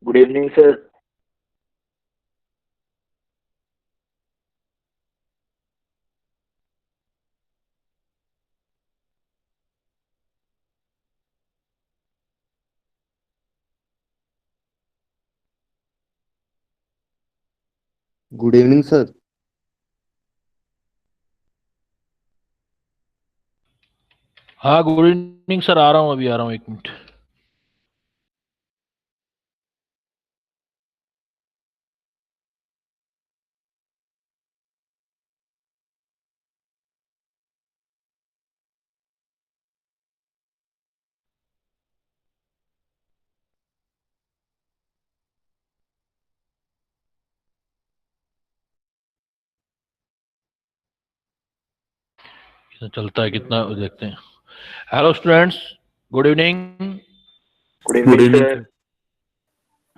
Good evening sir. Good evening sir. हाँ, good evening sir. आ रहा हूँ, अभी आ रहा हूँ, 1 मिनट। चलता है कितना देखते हैं। Hello students, good evening. Good good evening evening sir. Sir.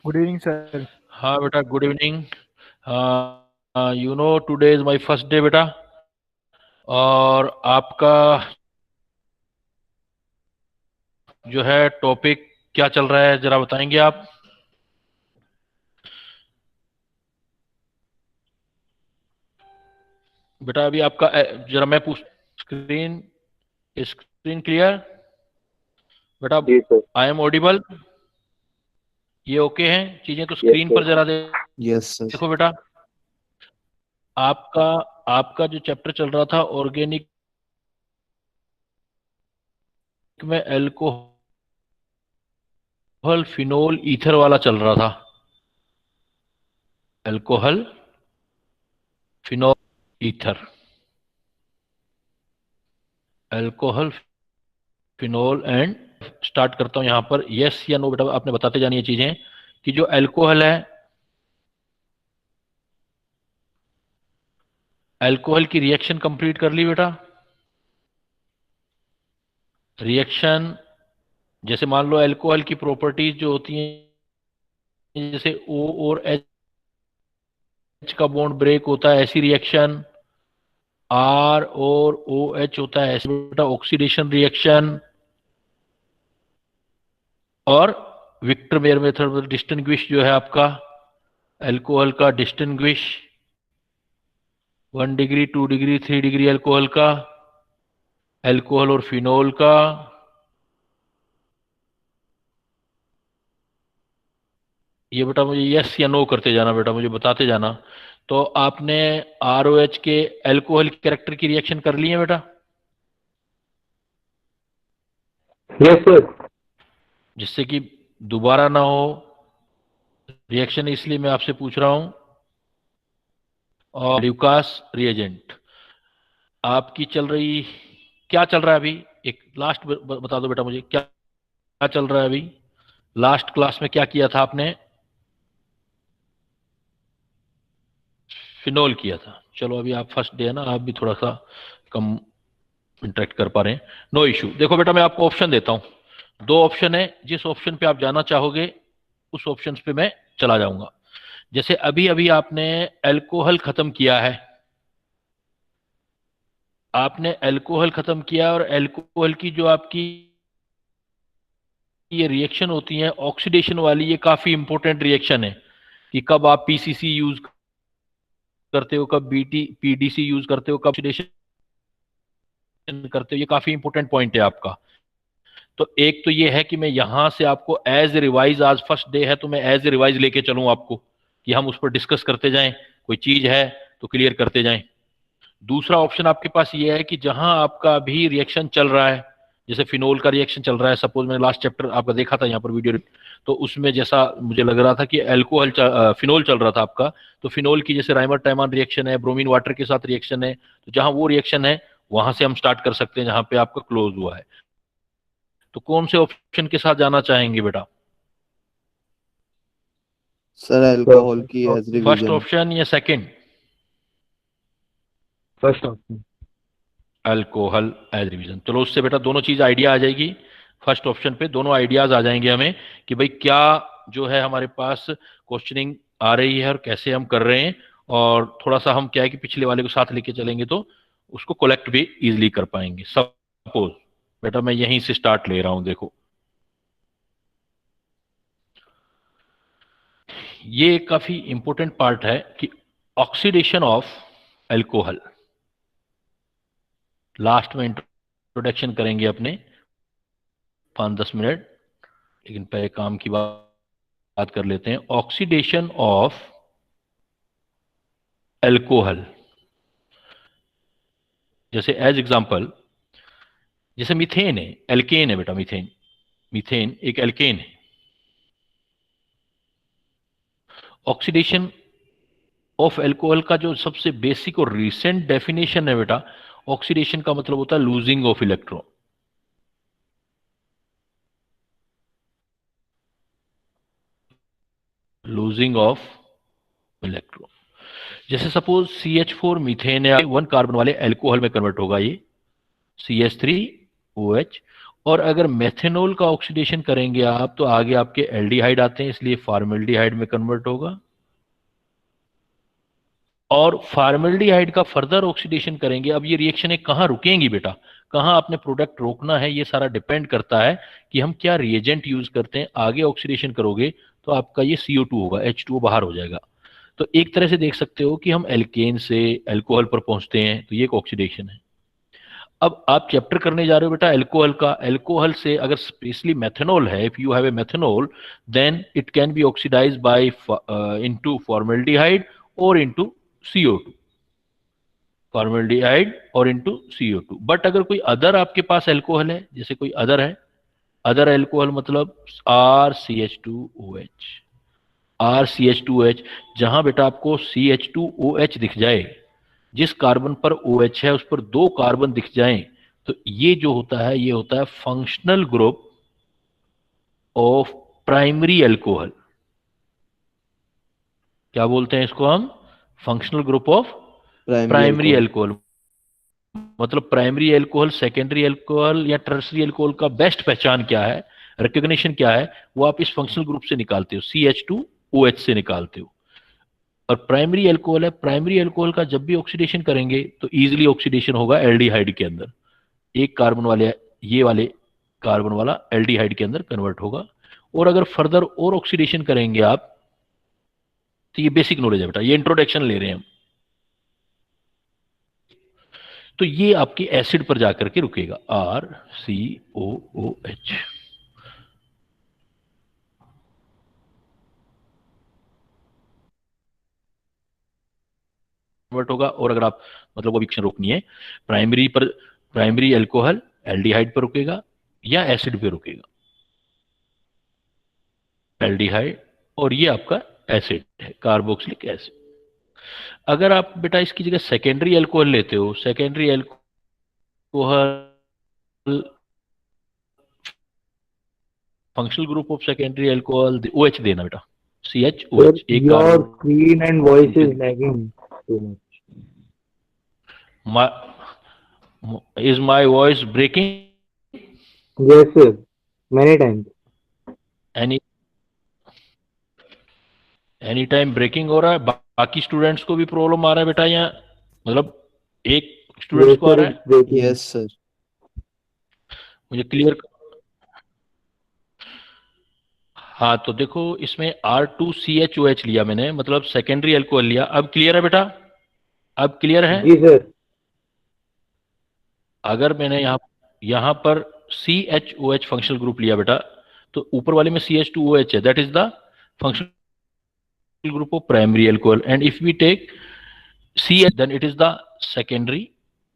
Good evening sir. हाँ बेटा, good evening. Today is my first day बेटा। और आपका जो है टॉपिक क्या चल रहा है, जरा बताएंगे आप? बेटा अभी आपका जरा मैं पूछ। स्क्रीन स्क्रीन क्लियर बेटा? जी सर। I am audible? ये ओके हैं चीजें? तो यस स्क्रीन सर। पर जरा यस सर। देखो बेटा। आपका आपका जो चैप्टर चल रहा था ऑर्गेनिक में अल्कोहल फिनोल ईथर वाला चल रहा था। Alcohol phenol ether. Alcohol phenol and start करता हूं यहां पर। यस या नो बेटा आपने बताते जानी ये चीजें कि जो अल्कोहल है, अल्कोहल की रिएक्शन कंप्लीट कर ली बेटा। रिएक्शन जैसे मान लो अल्कोहल की प्रॉपर्टीज जो होती हैं, जैसे O और H का बॉन्ड ब्रेक होता है, ऐसी रिएक्शन। R और OH होता है ऐसे बेटा, ऑक्सीडेशन रिएक्शन। और विक्टर मेयर मेथड डिस्टिंग्विश जो है आपका अल्कोहल का, distinguish 1 degree 2 degree 3 degree alcohol का, अल्कोहल और फिनोल का। ये बेटा मुझे यस या नो करते जाना बेटा, मुझे बताते जाना। तो आपने ROH के अल्कोहल कैरेक्टर की रिएक्शन कर ली है बेटा? Yes sir. जिससे कि दोबारा ना हो रिएक्शन, इसलिए मैं आपसे पूछ रहा हूं। और ल्यूकास रिएजेंट आपकी चल रही, क्या चल रहा है अभी? एक लास्ट बता दो बेटा मुझे, क्या क्या चल रहा है अभी? लास्ट क्लास में क्या किया था आपने? फिनोल किया था। चलो अभी आप फर्स्ट डे है ना, आप भी थोड़ा सा कम इंटरेक्ट कर पा रहे हैं। No issue. देखो बेटा मैं आपको ऑप्शन देता हूं। 2 ऑप्शन है, जिस ऑप्शन पे आप जाना चाहोगे उस ऑप्शन पे मैं चला जाऊंगा। जैसे अभी अभी आपने अल्कोहल खत्म किया है, आपने अल्कोहल खत्म किया, और अल्कोहल की जो आपकी ये रिएक्शन होती है ऑक्सीडेशन वाली, ये काफी इंपॉर्टेंट रिएक्शन है। कि कब आप PCC यूज करते हो, कब PDC यूज करते हो, कब ऑक्सीडेशन करते हो, ये काफी इंपॉर्टेंट पॉइंट है आपका। तो एक तो ये है कि मैं यहां से आपको एज ए रिवाइज, आज फर्स्ट डे है तो मैं एज ए रिवाइज लेके चलूं आपको, कि हम उस पर डिस्कस करते जाएं, कोई चीज है तो क्लियर करते जाएं। दूसरा ऑप्शन आपके पास ये है कि जहां आपका अभी रिएक्शन चल रहा है, जैसे फिनोल का रिएक्शन चल रहा है, सपोज मैंने लास्ट चैप्टर आपका देखा था यहाँ पर वीडियो, तो उसमें जैसा मुझे लग रहा था कि फिनोल चल रहा था आपका। तो फिनोल की जैसे राइमर टाइमान रिएक्शन है, ब्रोमीन वाटर के साथ रिएक्शन है, तो जहां वो रिएक्शन है वहां से हम स्टार्ट कर सकते हैं जहां पे आपका क्लोज हुआ है। तो कौन से ऑप्शन के साथ जाना चाहेंगे बेटा? सर अल्कोहल की एज फर्स्ट रिवीजन। ऑप्शन या second? First option. Alcohol as revision. चलो उससे बेटा दोनों चीज आइडिया आ जाएगी। फर्स्ट ऑप्शन पे दोनों आइडियाज आ जाएंगे हमें कि भाई क्या जो है हमारे पास क्वेश्चनिंग आ रही है और कैसे हम कर रहे हैं। और थोड़ा सा हम क्या है कि पिछले वाले को साथ लेके चलेंगे तो उसको कलेक्ट भी इजीली कर पाएंगे। सपोज बेटा मैं यहीं से स्टार्ट ले रहा हूं, देखो। ये काफी इंपॉर्टेंट पार्ट है कि ऑक्सीडेशन ऑफ अल्कोहल। लास्ट में इंट्रोडक्शन करेंगे अपने 5-10 मिनट, लेकिन पहले काम की बात कर लेते हैं। ऑक्सीडेशन ऑफ अल्कोहल, जैसे एज एग्जांपल, जैसे मीथेन है, एल्केन है बेटा, मीथेन, मीथेन एक एल्केन है। ऑक्सीडेशन ऑफ अल्कोहल का जो सबसे बेसिक और रिसेंट डेफिनेशन है बेटा, ऑक्सीडेशन का मतलब होता है losing of electron. Losing of electron. जैसे सपोज CH4 मीथेन है, 1 कार्बन वाले अल्कोहल में कन्वर्ट होगा ये CH3OH। और अगर मेथेनॉल का ऑक्सीडेशन करेंगे आप, तो आगे आपके एल्डिहाइड आते हैं, इसलिए फॉर्मेल्डिहाइड में कन्वर्ट होगा। और फॉर्मेल्डिहाइड का फर्दर ऑक्सीडेशन करेंगे। अब ये रिएक्शनें कहाँ रुकेंगी बेटा, कहाँ आपने प्रोडक्ट रोकना है, ये सारा डिपेंड करता है कि हम क्या रिएजेंट यूज करते हैं। आगे ऑक्सीडेशन करोगे तो आपका ये CO2 होगा, H2O बाहर हो जाएगा। तो एक तरह से देख सकते हो कि हम एल्केन से अल्कोहल पर पहुंचते हैं, तो ये एक ऑक्सीडेशन है। अब आप चैप्टर करने जा रहे हो बेटा अल्कोहल का। अल्कोहल से अगर स्पेशली मेथनॉल है, if you have a methanol, then it can be oxidised by into formaldehyde और इनटू CO2, फॉर्मेल्डिहाइड और इनटू CO2। बट अगर कोई अदर आपके पास अल्कोहल है, जैसे कोई अदर है, अदर अल्कोहल मतलब RCH2OH, RCH2OH, जहां बेटा आपको CH2OH दिख जाए, जिस कार्बन पर OH है उस पर 2 कार्बन दिख जाएं, तो ये जो होता है, ये होता है functional group of primary alcohol. क्या बोलते हैं इसको हम? Functional group of primary alcohol. मतलब प्राइमरी अल्कोहल, सेकेंडरी अल्कोहल या टर्सरी अल्कोहल का बेस्ट पहचान क्या है, रिकॉग्निशन क्या है, वो आप इस फंक्शनल ग्रुप से निकालते हो, CH2OH से निकालते हो। और प्राइमरी अल्कोहल है, प्राइमरी अल्कोहल का जब भी ऑक्सीडेशन करेंगे तो इजीली ऑक्सीडेशन होगा एल्डिहाइड के अंदर। एक कार्बन वाले, ये वाले कार्बन वाला एल्डिहाइड के अंदर कन्वर्ट होगा। और अगर फर्दर और ऑक्सीडेशन करेंगे आप, तो ये बेसिक नॉलेज है बेटा, ये इंट्रोडक्शन ले रहे हैं हम। तो ये आपके एसिड पर जाकर के रुकेगा, RCOOH। कन्वर्ट होगा। और अगर आप मतलब वो रिएक्शन रोकनी है, प्राइमरी पर, प्राइमरी अल्कोहल एल्डिहाइड पर रुकेगा या एसिड पे रुकेगा, एल्डिहाइड, और ये आपका एसिड है, कार्बोक्सिलिक एसिड। अगर आप बेटा इसकी जगह सेकेंडरी अल्कोहल लेते हो, secondary alcohol, functional group of secondary alcohol, OH देना बेटा, CHOH। एक Your carbon, screen and voice is lagging too much. is my voice breaking Yes, sir. Many times. Any time breaking हो रहा है? बाकी students को भी प्रॉब्लम आ रहा है बेटा, या मतलब एक स्टूडेंट्स Yes, को आ sir. रहा है? It's breaking. Yes sir. मुझे क्लियर। हाँ तो देखो, इसमें R2CHOH लिया मैंने, मतलब सेकेंडरी अल्कोहल लिया। अब क्लियर है बेटा? अब क्लियर है? जी सर। अगर मैंने यहां पर CHOH फंक्शनल ग्रुप लिया बेटा, तो ऊपर वाले में CH2OH है, that is the functional group of primary alcohol. And if we take CH, then it is the secondary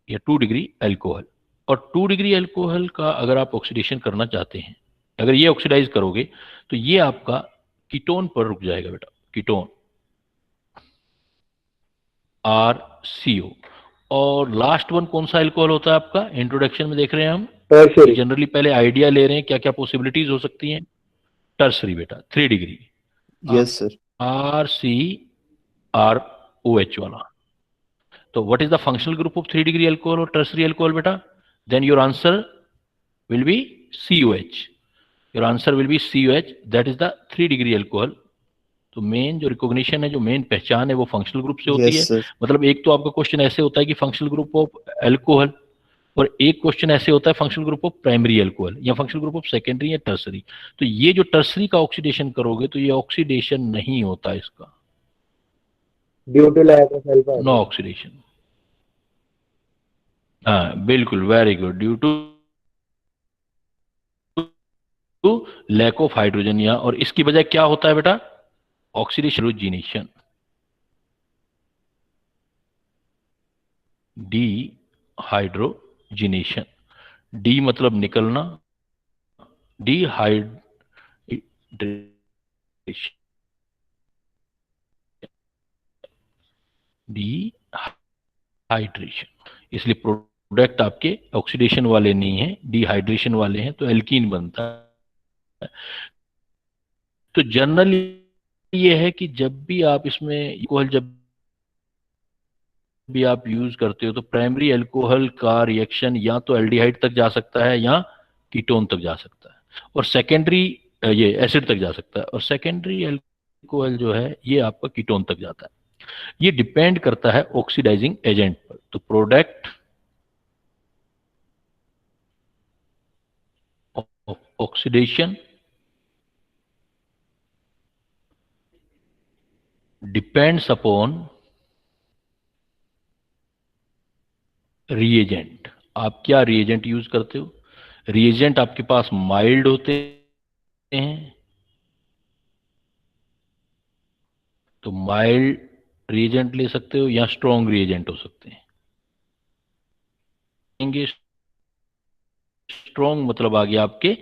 या 2 डिग्री अल्कोहल। और 2 डिग्री अल्कोहल का अगर आप ऑक्सीडेशन करना चाहते हैं, अगर ये ऑक्सीडाइज करोगे, तो ये आपका कीटोन पर रुक जाएगा बेटा, कीटोन, RCO। और लास्ट वन कौन सा अल्कोहल होता है आपका? इंट्रोडक्शन में देख रहे हैं हम, टर्शरी। जनरली पहले आइडिया ले रहे हैं क्या क्या पॉसिबिलिटीज हो सकती हैं। टर्सरी बेटा, 3 डिग्री, यस सर। RCROH वाला। तो what is the functional group of 3 degree alcohol और टर्सरी अल्कोहल बेटा? Then your answer will be COH। Your answer will be COH, that is the 3 degree alcohol. तो main जो recognition है, जो main पहचान है, वो फंक्शनल ग्रुप से होती है। Yes sir. मतलब एक तो आपका क्वेश्चन ऐसे होता है कि फंक्शनल ग्रुप ऑफ अल्कोहल, और एक क्वेश्चन ऐसे होता है functional group of primary alcohol या फंक्शनल ग्रुप ऑफ सेकेंडरी या टर्सरी। तो ये जो टर्सरी का ऑक्सीडेशन करोगे तो ये ऑक्सीडेशन नहीं होता इसका, due to lack of alpha. No oxidation. हाँ बिल्कुल, very good, due to lack of hydrogen. या और इसकी वजह क्या होता है बेटा? Oxidation hydrogenation, dehydrogenation. De मतलब निकलना, डिहाइड्रेशन, डिहाइड्रेशन। इसलिए प्रोडक्ट आपके ऑक्सीडेशन वाले नहीं है, डिहाइड्रेशन वाले हैं, तो एल्कीन बनता है। तो जनरली ये है कि जब भी आप इसमें अल्कोहल जब भी आप यूज करते हो तो प्राइमरी अल्कोहल का रिएक्शन या तो एल्डिहाइड तक जा सकता है या कीटोन तक जा सकता है, और सेकेंडरी ये एसिड तक जा सकता है, और सेकेंडरी अल्कोहल जो है ये आपका कीटोन तक जाता है। ये डिपेंड करता है ऑक्सीडाइजिंग एजेंट पर। तो product of oxidation depends upon reagent. आप क्या रिएजेंट यूज करते हो? रिएजेंट आपके पास माइल्ड होते हैं, तो माइल्ड रिएजेंट ले सकते हो या स्ट्रॉन्ग रिएजेंट हो सकते हैं। स्ट्रॉन्ग मतलब आगे आपके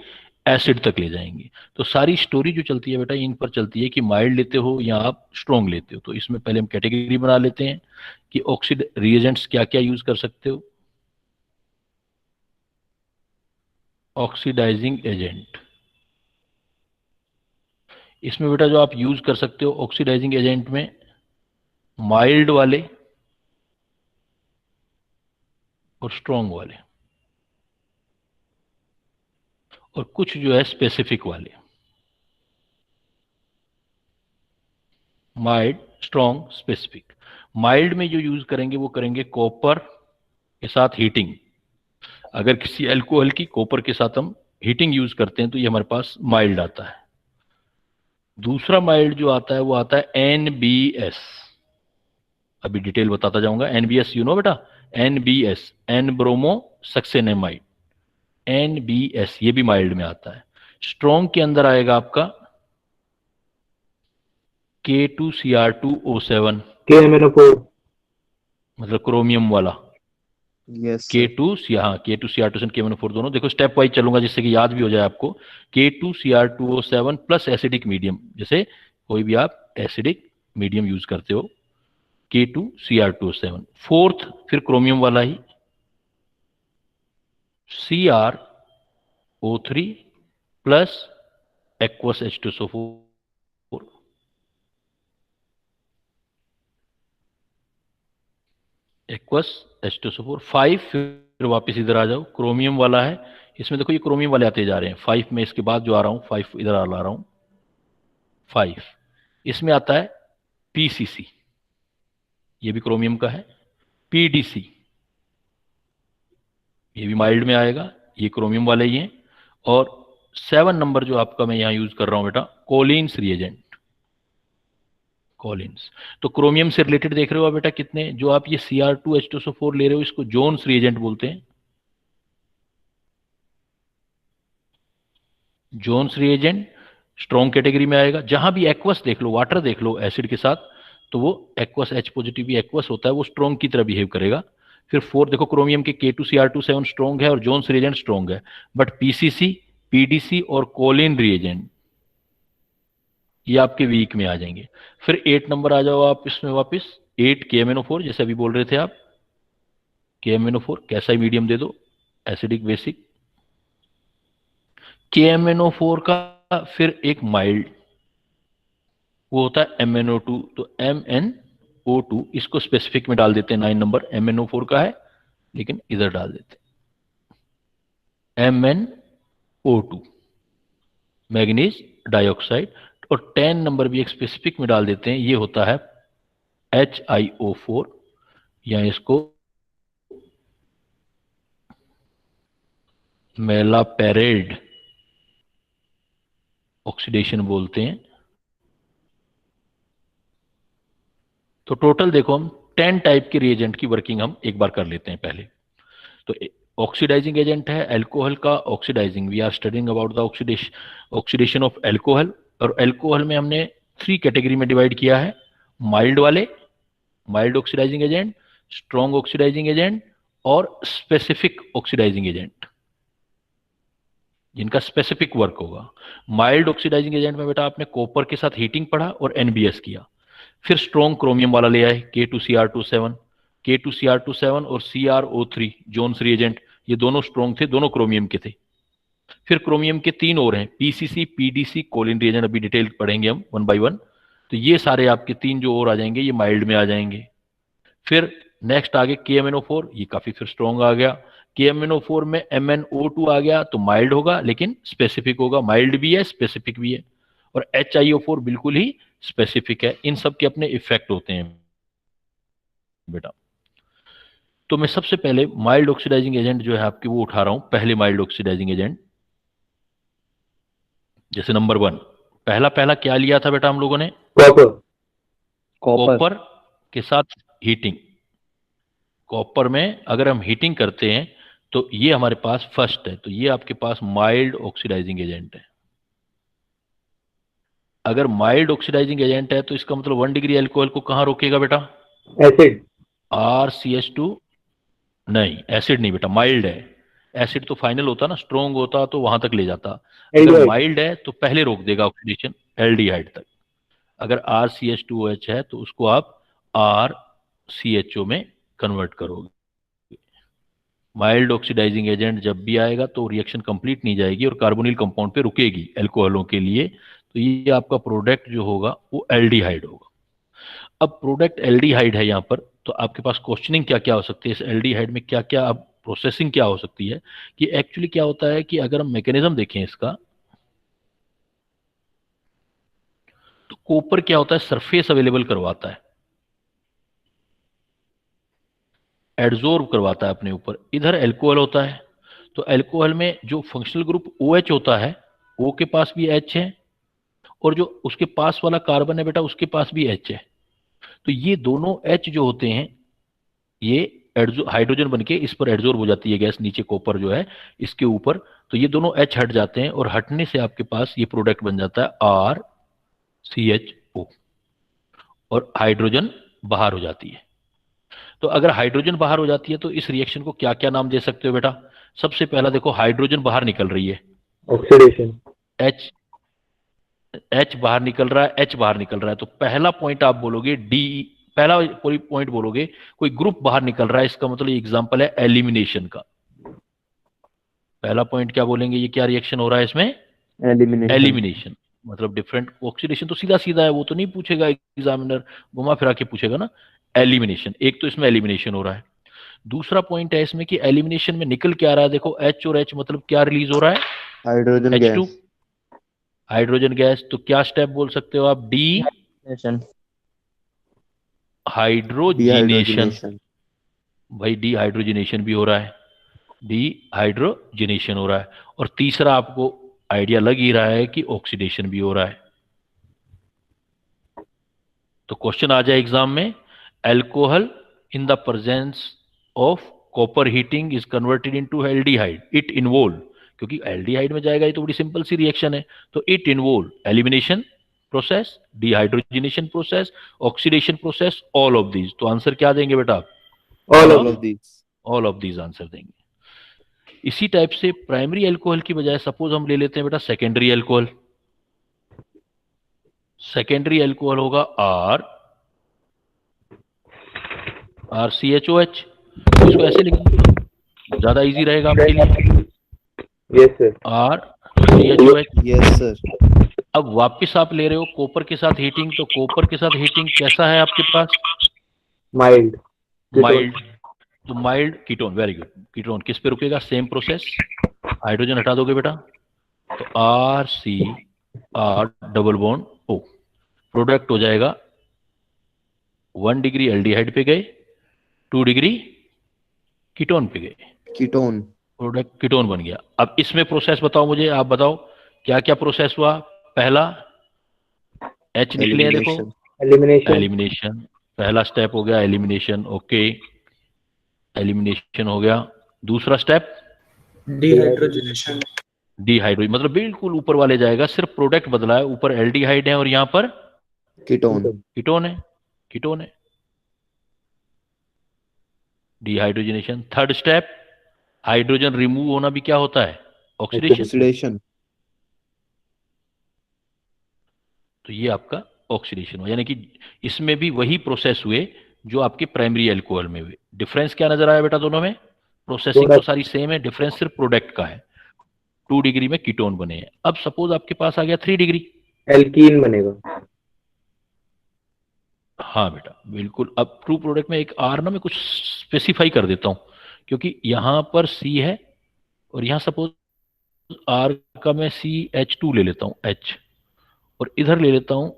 एसिड तक ले जाएंगे। तो सारी स्टोरी जो चलती है बेटा इन पर चलती है कि माइल्ड लेते हो या आप स्ट्रॉन्ग लेते हो। तो इसमें पहले हम कैटेगरी बना लेते हैं कि ऑक्सीड रिएजेंट्स क्या क्या यूज कर सकते हो। ऑक्सीडाइजिंग एजेंट, इसमें बेटा जो आप यूज कर सकते हो ऑक्सीडाइजिंग एजेंट में माइल्ड वाले और स्ट्रॉन्ग वाले, और कुछ जो है स्पेसिफिक वाले। Mild, strong, specific. माइल्ड में जो यूज करेंगे वो करेंगे कॉपर के साथ हीटिंग। अगर किसी अल्कोहल की कॉपर के साथ हम हीटिंग यूज करते हैं तो ये हमारे पास माइल्ड आता है। दूसरा माइल्ड जो आता है वो आता है NBS। अभी डिटेल बताता जाऊंगा। NBS यू नो बेटा, NBS, एन ब्रोमो सक्सेनामाइड, NBS ये भी माइल्ड में आता है। स्ट्रॉन्ग के अंदर आएगा आपका K2Cr2O7, KMNO4। मतलब क्रोमियम वाला। Yes, sir. K2Cr2 KMNO4 दोनों। देखो स्टेप वाइज चलूंगा जिससे कि याद भी हो जाए आपको। K2Cr2O7 प्लस एसिडिक मीडियम, जैसे कोई भी आप एसिडिक मीडियम यूज करते हो, K2Cr2O7। फोर्थ फिर क्रोमियम वाला ही, CrO3 plus aqueous H2SO4, aqueous H2SO4। 5 फिर वापस इधर आ जाओ, क्रोमियम वाला है। इसमें देखो ये क्रोमियम वाले आते जा रहे हैं। 5 में इसके बाद जो आ रहा हूं, 5 इधर आ रहा हूं, 5 इसमें आता है PCC, ये भी क्रोमियम का है। PDC ये भी माइल्ड में आएगा, ये क्रोमियम वाले ही हैं। और 7 नंबर जो आपका मैं यहां यूज कर रहा हूं बेटा, कोलिन्स रिएजेंट। कोलिन्स तो क्रोमियम से रिलेटेड देख रहे हो आप बेटा कितने, जो आप ये Cr2H2SO4 ले रहे हो इसको जोन्स रिएजेंट बोलते हैं। जोन्स रिएजेंट स्ट्रॉन्ग कैटेगरी में आएगा। जहां भी एक्वस देख लो, वाटर देख लो एसिड के साथ, तो वो एक्वस H पॉजिटिव भी एक्वस होता है, वो स्ट्रॉन्ग की तरह बिहेव करेगा। फिर 4 देखो क्रोमियम के K2Cr27 स्ट्रॉन्ग है और जोन्स रिएजेंट स्ट्रॉन्ग है, बट PCC, PDC और कोलिन रिएजेंट ये आपके वीक में आ जाएंगे। फिर 8 नंबर आ जाओ आप इसमें वापस, 8 KMNO4, जैसे अभी बोल रहे थे आप, KMNO4 कैसा ही मीडियम दे दो, एसिडिक बेसिक। KMNO4 का फिर एक माइल्ड वो होता है MnO2, तो MnO2 इसको स्पेसिफिक में डाल देते हैं। 9 नंबर MnO4 का है लेकिन इधर डाल देते हैं MnO2, मैग्नीज डाइऑक्साइड। और 10 नंबर भी एक स्पेसिफिक में डाल देते हैं, ये होता है HiO4, या इसको मेलापेरेड ऑक्सीडेशन बोलते हैं। तो टोटल देखो हम 10 टाइप के रिएजेंट की वर्किंग हम एक बार कर लेते हैं पहले। तो ऑक्सीडाइजिंग एजेंट है अल्कोहल का oxidising, we are studying about the oxidation of alcohol. और अल्कोहल में हमने 3 कैटेगरी में डिवाइड किया है, माइल्ड वाले, mild oxidising agent, strong oxidising agent और स्पेसिफिक ऑक्सीडाइजिंग एजेंट, जिनका स्पेसिफिक वर्क होगा। माइल्ड ऑक्सीडाइजिंग एजेंट में बेटा आपने कॉपर के साथ हीटिंग पढ़ा और एनबीएस किया। फिर स्ट्रॉन्ग क्रोमियम वाला ले आए, K2Cr27, K2Cr27 और CrO3 जोन्स रिएजेंट, ये दोनों स्ट्रॉन्ग थे, दोनों क्रोमियम के थे। फिर क्रोमियम के 3 और हैं, PCC, PDC, कोलिन रिएजेंट, अभी डिटेल पढ़ेंगे हम 1 by 1। तो ये सारे आपके 3 जो और आ जाएंगे ये माइल्ड में आ जाएंगे। फिर नेक्स्ट आगे KMnO4, ये काफी फिर स्ट्रॉन्ग आ गया। KMnO4 में MnO2 आ गया तो माइल्ड होगा लेकिन स्पेसिफिक होगा, माइल्ड भी है स्पेसिफिक भी है। और HiO4 बिल्कुल ही स्पेसिफिक है। इन सब के अपने इफेक्ट होते हैं बेटा। तो मैं सबसे पहले माइल्ड ऑक्सीडाइजिंग एजेंट जो है आपकी वो उठा रहा हूं। पहले माइल्ड ऑक्सीडाइजिंग एजेंट जैसे नंबर 1, पहला क्या लिया था बेटा हम लोगों ने? कॉपर के साथ हीटिंग। कॉपर में अगर हम हीटिंग करते हैं तो ये हमारे पास फर्स्ट है, तो ये आपके पास माइल्ड ऑक्सीडाइजिंग एजेंट है। अगर माइल्ड ऑक्सीडाइजिंग एजेंट है तो इसका मतलब 1 डिग्री अल्कोहल को कहां रोकेगा बेटा? एसिड, RCH2 नहीं, एसिड नहीं बेटा, माइल्ड है। एसिड तो फाइनल होता ना, स्ट्रॉन्ग होता तो वहां तक ले जाता। अगर एल्डिहाइड। माइल्ड है तो पहले रोक देगा ऑक्सीडेशन एल्डिहाइड तक। अगर RCH2OH है तो उसको आप RCHO में कन्वर्ट करोगे। माइल्ड ऑक्सीडाइजिंग एजेंट जब भी आएगा तो रिएक्शन कंप्लीट नहीं जाएगी और कार्बोनिल कंपाउंड पे रुकेगी अल्कोहलों के लिए। तो ये आपका प्रोडक्ट जो होगा वो एल्डिहाइड होगा। अब प्रोडक्ट एल्डिहाइड है यहाँ पर, तो आपके पास क्वेश्चनिंग क्या क्या हो सकती है इस एल्डिहाइड में, क्या क्या अब प्रोसेसिंग क्या हो सकती है कि एक्चुअली क्या होता है कि अगर हम मैकेनिज्म देखें इसका, तो कॉपर क्या होता है, सरफेस अवेलेबल करवाता है, एड्जॉर्ब करवाता है अपने ऊपर। इधर अल्कोहल होता है तो अल्कोहल में जो फंक्शनल ग्रुप OH होता है, O के पास भी H है और जो उसके पास वाला कार्बन है बेटा उसके पास भी H है। तो ये दोनों H जो होते हैं ये हाइड्रोजन बनके इस पर एड्जॉर्ब हो जाती है गैस, नीचे कॉपर जो है इसके ऊपर। तो ये दोनों H हट जाते हैं और हटने से आपके पास ये प्रोडक्ट बन जाता है RCHO और हाइड्रोजन बाहर हो जाती है। तो अगर हाइड्रोजन बाहर हो जाती है तो इस रिएक्शन को क्या क्या नाम दे सकते हो बेटा? सबसे पहला देखो, हाइड्रोजन बाहर निकल रही है, ऑक्सीडेशन, H बाहर निकल रहा है, H बाहर निकल रहा है। तो पहला पॉइंट आप बोलोगे D, पहला कोई पॉइंट बोलोगे कोई ग्रुप बाहर निकल रहा है, इसका मतलब ये एग्जांपल है एलिमिनेशन का। पहला पॉइंट क्या बोलेंगे, ये क्या रिएक्शन हो रहा है इसमें? एलिमिनेशन। मतलब डिफरेंट ऑक्सीडेशन तो सीधा सीधा है, वो तो नहीं पूछेगा एग्जामिनर, घुमा फिरा के पूछेगा ना। एलिमिनेशन, एक तो इसमें एलिमिनेशन हो रहा है। दूसरा पॉइंट है इसमें कि एलिमिनेशन में निकल क्या रहा है, देखो H और H मतलब क्या रिलीज हो रहा है? Hydrogen H2, gas, hydrogen gas. तो क्या स्टेप बोल सकते हो आप? D hydrogenation. भाई डी हाइड्रोजिनेशन भी हो रहा है, डी हाइड्रोजिनेशन हो रहा है। और तीसरा आपको आइडिया लग ही रहा है कि ऑक्सीडेशन भी हो रहा है। तो क्वेश्चन आ जाए एग्जाम में, alcohol in the presence of copper heating is converted into aldehyde, it involve, क्योंकि एल्डिहाइड में जाएगा ये तो बड़ी सिंपल सी रिएक्शन है। तो it involve elimination process, dehydrogenation process, oxidation process, all of these. तो आंसर क्या देंगे बेटा आप? All all of these, all of these answer देंगे। इसी टाइप से प्राइमरी अल्कोहल की बजाय सपोज हम ले लेते हैं बेटा सेकेंडरी अल्कोहल। सेकेंडरी अल्कोहल होगा RCHOH। इसको ऐसे लिख दो, ज्यादा इजी रहेगा आपके लिए। Yes sir, RCHOH। Yes sir. अब वापस आप ले रहे हो कॉपर के साथ हीटिंग, तो कॉपर के साथ हीटिंग कैसा है आपके पास? Mild, mild. तो mild ketone, very good. Ketone किस पे रुकेगा? सेम प्रोसेस, हाइड्रोजन हटा दोगे बेटा तो RCR double bond O, product हो जाएगा 1 डिग्री एल्डिहाइड पे गए, 2 डिग्री कीटोन पे गए। कीटोन, प्रोडक्ट कीटोन बन गया। अब इसमें प्रोसेस बताओ मुझे, आप बताओ क्या क्या प्रोसेस हुआ। पहला H निकले हैं, देखो एलिमिनेशन। एलिमिनेशन। एलिमिनेशन, पहला स्टेप हो गया एलिमिनेशन। ओके, एलिमिनेशन हो गया। दूसरा स्टेप डिहाइड्रोजनेशन। डिहाइड्रोजन, मतलब बिल्कुल ऊपर वाले जाएगा, सिर्फ प्रोडक्ट बदला है, ऊपर एल्डिहाइड है और यहाँ पर कीटोन। कीटोन है, कीटोन है, dehydrogenation. Third step hydrogen remove होना भी क्या होता है, ऑक्सीडेशन। ऑक्सीडेशन। तो ये आपका ऑक्सीडेशन हुआ, यानी कि इसमें भी वही प्रोसेस हुए जो आपके प्राइमरी अल्कोहल में हुए। डिफरेंस क्या नजर आया बेटा दोनों में, प्रोसेसिंग तो Product. सारी सेम है, डिफरेंस सिर्फ प्रोडक्ट का है। 2 डिग्री में कीटोन बने हैं। अब सपोज आपके पास आ गया 3 डिग्री, एल्कीन बनेगा। हाँ बेटा बिल्कुल। अब ट्रू प्रोडक्ट में एक आर ना मैं कुछ स्पेसिफाई कर देता हूं, क्योंकि यहां पर सी है और यहां सपोज आर का मैं CH2 ले लेता हूं H, और इधर ले लेता हूं,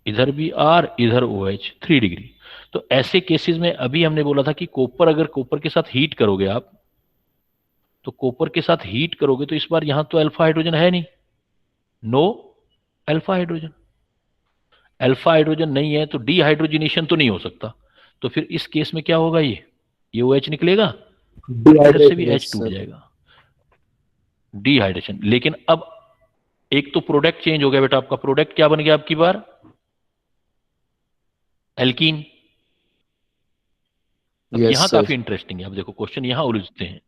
इधर भी R, इधर OH, 3 डिग्री। तो ऐसे केसेस में अभी हमने बोला था कि कॉपर, अगर कॉपर के साथ हीट करोगे आप, तो कॉपर के साथ हीट करोगे तो इस बार यहां तो अल्फा हाइड्रोजन है नहीं, no alpha hydrogen, alpha hydrogen नहीं है तो डीहाइड्रोजिनेशन तो नहीं हो सकता। तो फिर इस केस में क्या होगा, ये OH निकलेगा, इधर से भी डिहाइड्रेशन। H टूट जाएगा, डिहाइड्रेशन। लेकिन अब एक तो प्रोडक्ट चेंज हो गया बेटा, आपका प्रोडक्ट क्या बन गया आपकी बार, एल्कीन। अब Yes, यहां sir. काफी इंटरेस्टिंग है, अब देखो क्वेश्चन यहां उलझते हैं।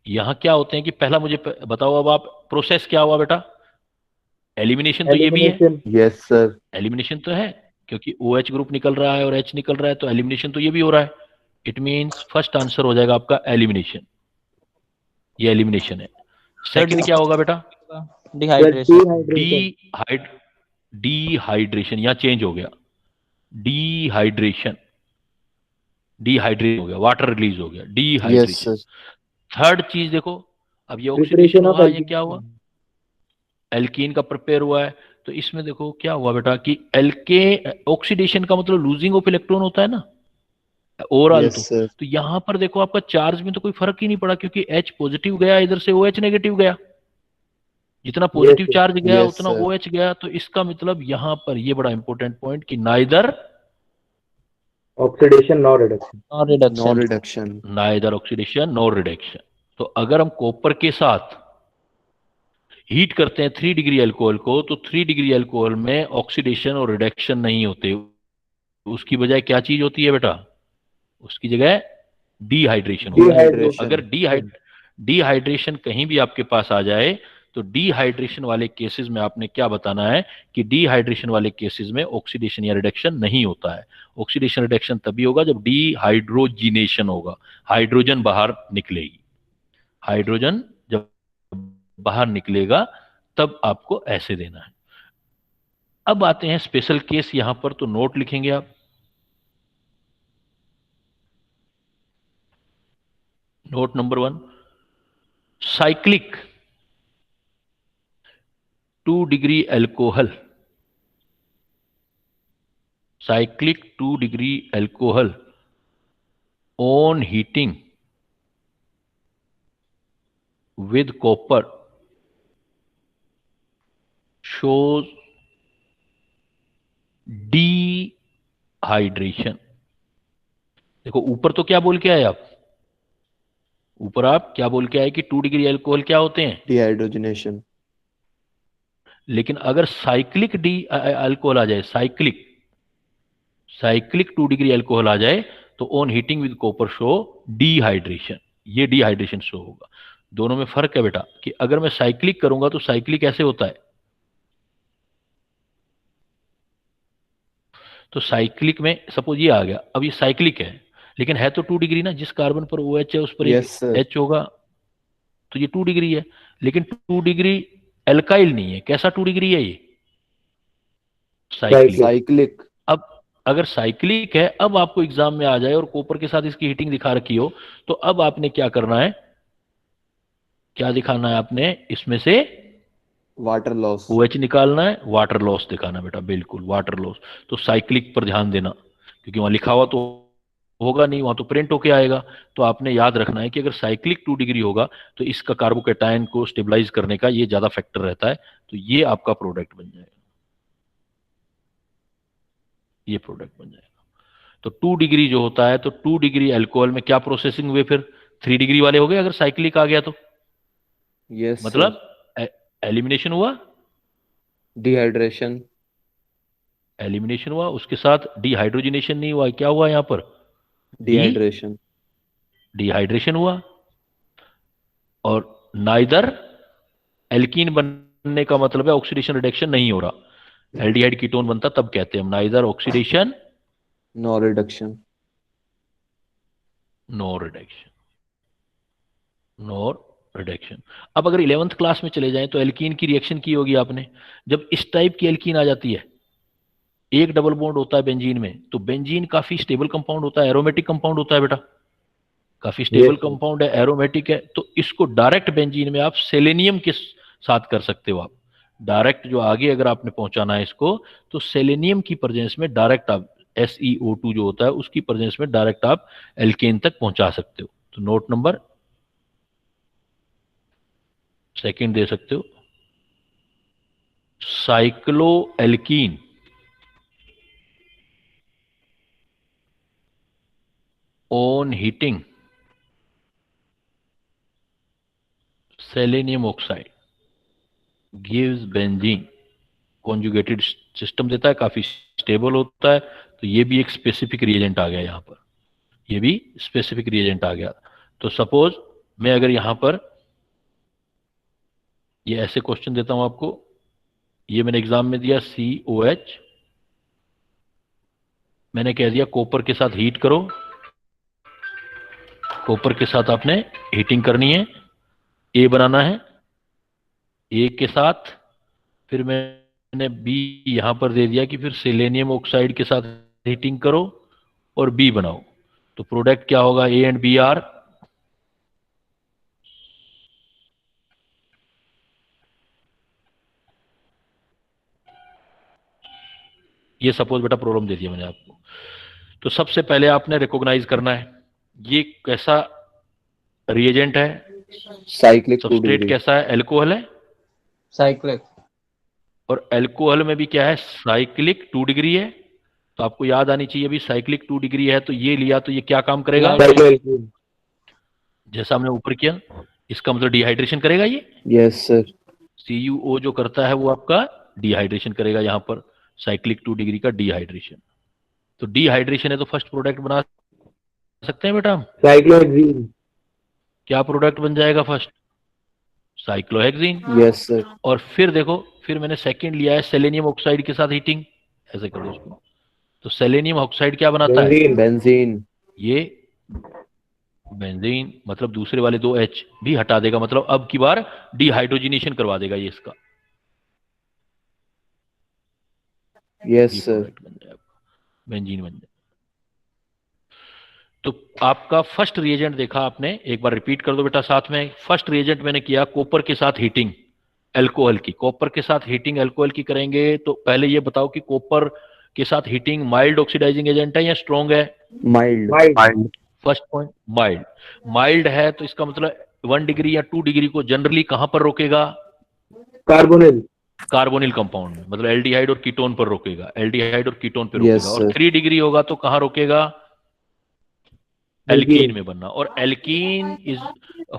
यहां क्या होते हैं कि पहला मुझे बताओ, अब आप प्रोसेस क्या हुआ बेटा, एलिमिनेशन तो ये भी है, एलिमिनेशन। Yes, sir. एलिमिनेशन तो है, क्योंकि OH ग्रुप निकल रहा है और H निकल रहा है, तो एलिमिनेशन तो ये भी हो रहा है। इट मींस फर्स्ट आंसर हो जाएगा आपका एलिमिनेशन, ये एलिमिनेशन है। सेकंड क्या होगा बेटा, डिहाइड्रेशन। डिहाइड्रेशन, यहां चेंज हो गया, डिहाइड्रेशन, डिहाइड्रेट हो गया, वाटर रिलीज हो गया, Yes, डिहाइड्रेशन। sir. थर्ड चीज देखो, अब ये ऑक्सीडेशन प्रिपरेशन ऑफ हुआ, ये क्या हुआ, एल्कीन का प्रिपेयर हुआ है। तो इसमें देखो क्या हुआ बेटा कि एल्के, ऑक्सीडेशन का मतलब लूजिंग ऑफ इलेक्ट्रॉन होता है ना ओवरऑल। Yes, sir. तो यहां पर देखो आपका चार्ज में तो कोई फर्क ही नहीं पड़ा, क्योंकि H पॉजिटिव गया, इधर से OH नेगेटिव गया, जितना पॉजिटिव sir. चार्ज गया Yes, उतना sir. OH गया। तो इसका मतलब यहां पर ये बड़ा इंपॉर्टेंट पॉइंट कि neither oxidation nor reduction. No reduction. Neither oxidation nor reduction. तो अगर हम कॉपर के साथ हीट करते हैं 3 डिग्री अल्कोहल को, तो 3 डिग्री अल्कोहल में ऑक्सीडेशन और रिडक्शन नहीं होते, उसकी बजाय क्या चीज होती है बेटा, उसकी जगह डिहाइड्रेशन होता है। तो Dehydration. अगर डिहाइड्रेशन कहीं भी आपके पास आ जाए, तो डिहाइड्रेशन वाले केसेस में आपने क्या बताना है कि डिहाइड्रेशन वाले केसेस में ऑक्सीडेशन या रिडक्शन नहीं होता है। ऑक्सीडेशन रिडक्शन तभी होगा जब डिहाइड्रोजिनेशन होगा, हाइड्रोजन बाहर निकलेगी, हाइड्रोजन जब बाहर निकलेगा तब आपको ऐसे देना है। अब आते हैं स्पेशल केस, यहां पर तो नोट लिखेंगे आप, note number 1, cyclic 2 degree alcohol, cyclic 2 degree alcohol on heating with copper shows dehydration। देखो ऊपर तो क्या बोल के आए आप, ऊपर आप क्या बोल के आए कि 2 डिग्री अल्कोहल क्या होते हैं, Dehydrogenation. लेकिन अगर साइक्लिक डी अल्कोहल आ जाए, साइक्लिक साइक्लिक 2 डिग्री अल्कोहल आ जाए, तो on heating with copper show dehydration, ये डिहाइड्रेशन शो होगा। दोनों में फर्क है बेटा कि अगर मैं साइक्लिक करूंगा तो साइक्लिक ऐसे होता है, तो साइक्लिक में सपोज ये आ गया, अब ये साइक्लिक है लेकिन है तो 2 डिग्री ना, जिस कार्बन पर OH है उस पर Yes, sir. H होगा, तो ये 2 डिग्री है। लेकिन 2 डिग्री एल्काइल नहीं है, कैसा 2 डिग्री है ये, साइक्लिक। Cyclic. अब अगर साइक्लिक है, अब आपको एग्जाम में आ जाए और कॉपर के साथ इसकी हीटिंग दिखा रखी हो, तो अब आपने क्या करना है, क्या दिखाना है आपने, इसमें से Water loss. OH निकालना है, वाटर लॉस दिखाना बेटा, बिल्कुल वाटर लॉस। तो साइक्लिक पर ध्यान देना, क्योंकि वहां लिखा हुआ तो होगा नहीं, वहां तो प्रिंट होके आएगा। तो आपने याद रखना है कि अगर साइक्लिक 2 डिग्री होगा तो इसका कार्बोकेटायन को स्टेबलाइज करने का ये ज्यादा फैक्टर रहता है, तो ये आपका प्रोडक्ट बन जाएगा, ये प्रोडक्ट बन जाएगा। तो 2 डिग्री जो होता है, तो 2 डिग्री अल्कोहल में क्या प्रोसेसिंग हुए, फिर 3 डिग्री वाले हो गए अगर साइक्लिक आ गया तो, यस मतलब एलिमिनेशन हुआ, डिहाइड्रेशन, एलिमिनेशन हुआ, उसके साथ डिहाइड्रोजिनेशन नहीं हुआ, क्या हुआ यहां पर, डिहाइड्रेशन, डिहाइड्रेशन हुआ। और नाइदर एल्कीन बनने का मतलब है ऑक्सीडेशन रिडक्शन नहीं हो रहा, एल्डिहाइड कीटोन बनता तब कहते हैं हम neither oxidation no reduction, no reduction, no reduction. अब अगर 11th क्लास में चले जाएं तो एल्कीन की रिएक्शन की होगी आपने, जब इस टाइप की एल्कीन आ जाती है, एक डबल बॉन्ड होता है बेंजीन में, तो बेंजीन काफी स्टेबल कंपाउंड होता है, एरोमेटिक कंपाउंड होता है बेटा, काफी स्टेबल Yes, कंपाउंड है, एरोमेटिक है, तो इसको डायरेक्ट बेंजीन में आप सेलेनियम के साथ कर सकते हो। आप डायरेक्ट जो आगे अगर आपने पहुंचाना है इसको, तो सेलेनियम की प्रेजेंस में डायरेक्ट आप SeO2 जो होता है उसकी प्रेजेंस में डायरेक्ट आप एल्केन तक पहुंचा सकते हो। तो नोट नंबर सेकंड दे सकते हो, cyclo alkene on heating selenium oxide gives benzene conjugated system देता है, काफी स्टेबल होता है। तो ये भी एक स्पेसिफिक रिएजेंट आ गया यहां पर, ये भी स्पेसिफिक रिएजेंट आ गया। तो सपोज मैं अगर यहां पर ये ऐसे क्वेश्चन देता हूं आपको, ये मैंने एग्जाम में दिया COH, मैंने कह दिया कॉपर के साथ हीट करो, कॉपर के साथ आपने हीटिंग करनी है, A बनाना है, A के साथ फिर मैंने B यहां पर दे दिया कि फिर सेलेनियम ऑक्साइड के साथ हीटिंग करो और B बनाओ। तो प्रोडक्ट क्या होगा, A एंड B आर, ये सपोज बेटा प्रॉब्लम दे दिया मैंने आपको। तो सबसे पहले आपने रिकॉग्नाइज करना है ये कैसा रिएजेंट है, साइक्लिक 2 सबस्ट्रेट डिग्री, कैसा है, एल्कोहल है, cyclic, और एल्कोहल में भी क्या है, साइक्लिक 2 डिग्री है। तो आपको याद आनी चाहिए अभी साइक्लिक 2 डिग्री है, तो ये लिया तो ये क्या काम करेगा, cycloalkene, जैसा हमने ऊपर किया, इसका मतलब डिहाइड्रेशन करेगा ये, यस सर, CuO जो करता है वो आपका डिहाइड्रेशन करेगा, यहां पर साइक्लिक 2 डिग्री का डिहाइड्रेशन। तो डिहाइड्रेशन है तो फर्स्ट प्रोडक्ट बना सकते हैं बेटा हम, cyclohexene, क्या प्रोडक्ट बन जाएगा फर्स्ट, साइक्लोहेक्सीन। यस सर, और फिर देखो, फिर मैंने सेकंड लिया है सेलेनियम ऑक्साइड के साथ हीटिंग, ऐसे कर दो उसको, तो सेलेनियम ऑक्साइड क्या बनाता है, benzene, बेंजीन, ये बेंजीन, मतलब दूसरे वाले 2 H भी हटा देगा, मतलब अब की बार डिहाइड्रोजिनेशन करवा देगा ये इसका, ये यस सर, प्रोडक्ट बन जाएगा, बेंजीन बन जाएगा। तो आपका फर्स्ट रिएजेंट देखा आपने, एक बार रिपीट कर दो बेटा साथ में। फर्स्ट रिएजेंट मैंने किया कॉपर के साथ हीटिंग अल्कोहल की, कॉपर के साथ हीटिंग अल्कोहल की करेंगे, तो पहले ये बताओ कि कॉपर के साथ हीटिंग माइल्ड ऑक्सीडाइजिंग एजेंट है या स्ट्रॉन्ग है, mild, mild, first point mild, mild है तो इसका मतलब 1 डिग्री या 2 डिग्री को जनरली कहां पर रोकेगा, carbonyl, कार्बोनिल कंपाउंड में, मतलब एल्डिहाइड और कीटोन पर रोकेगा, एल्डिहाइड और कीटोन पर Yes, रोकेगा। और sir. 3 डिग्री होगा तो कहां रोकेगा, एल्कीन में बनना। और alkene is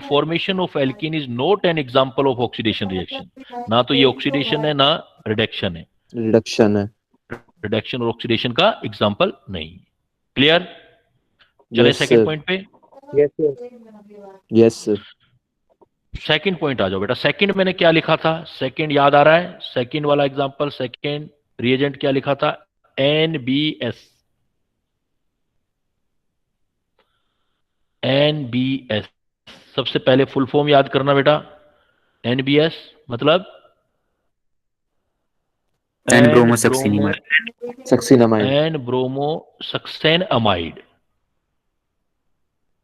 formation of alkene is not an example of oxidation reaction, ना तो ये ऑक्सीडेशन है ना रिडक्शन है, रिडक्शन है, रिडक्शन और ऑक्सीडेशन का एग्जांपल नहीं। क्लियर, चले Yes, सेकंड sir. पॉइंट पे। yes sir, yes sir, second point आ जाओ बेटा। सेकंड मैंने क्या लिखा था, सेकंड याद आ रहा है, सेकंड वाला एग्जांपल, सेकंड रिएजेंट क्या लिखा था, NBS, NBS सबसे पहले फुल फॉर्म याद करना बेटा, NBS मतलब N-bromosaccinamide. Succinimide, N bromosuccinimide,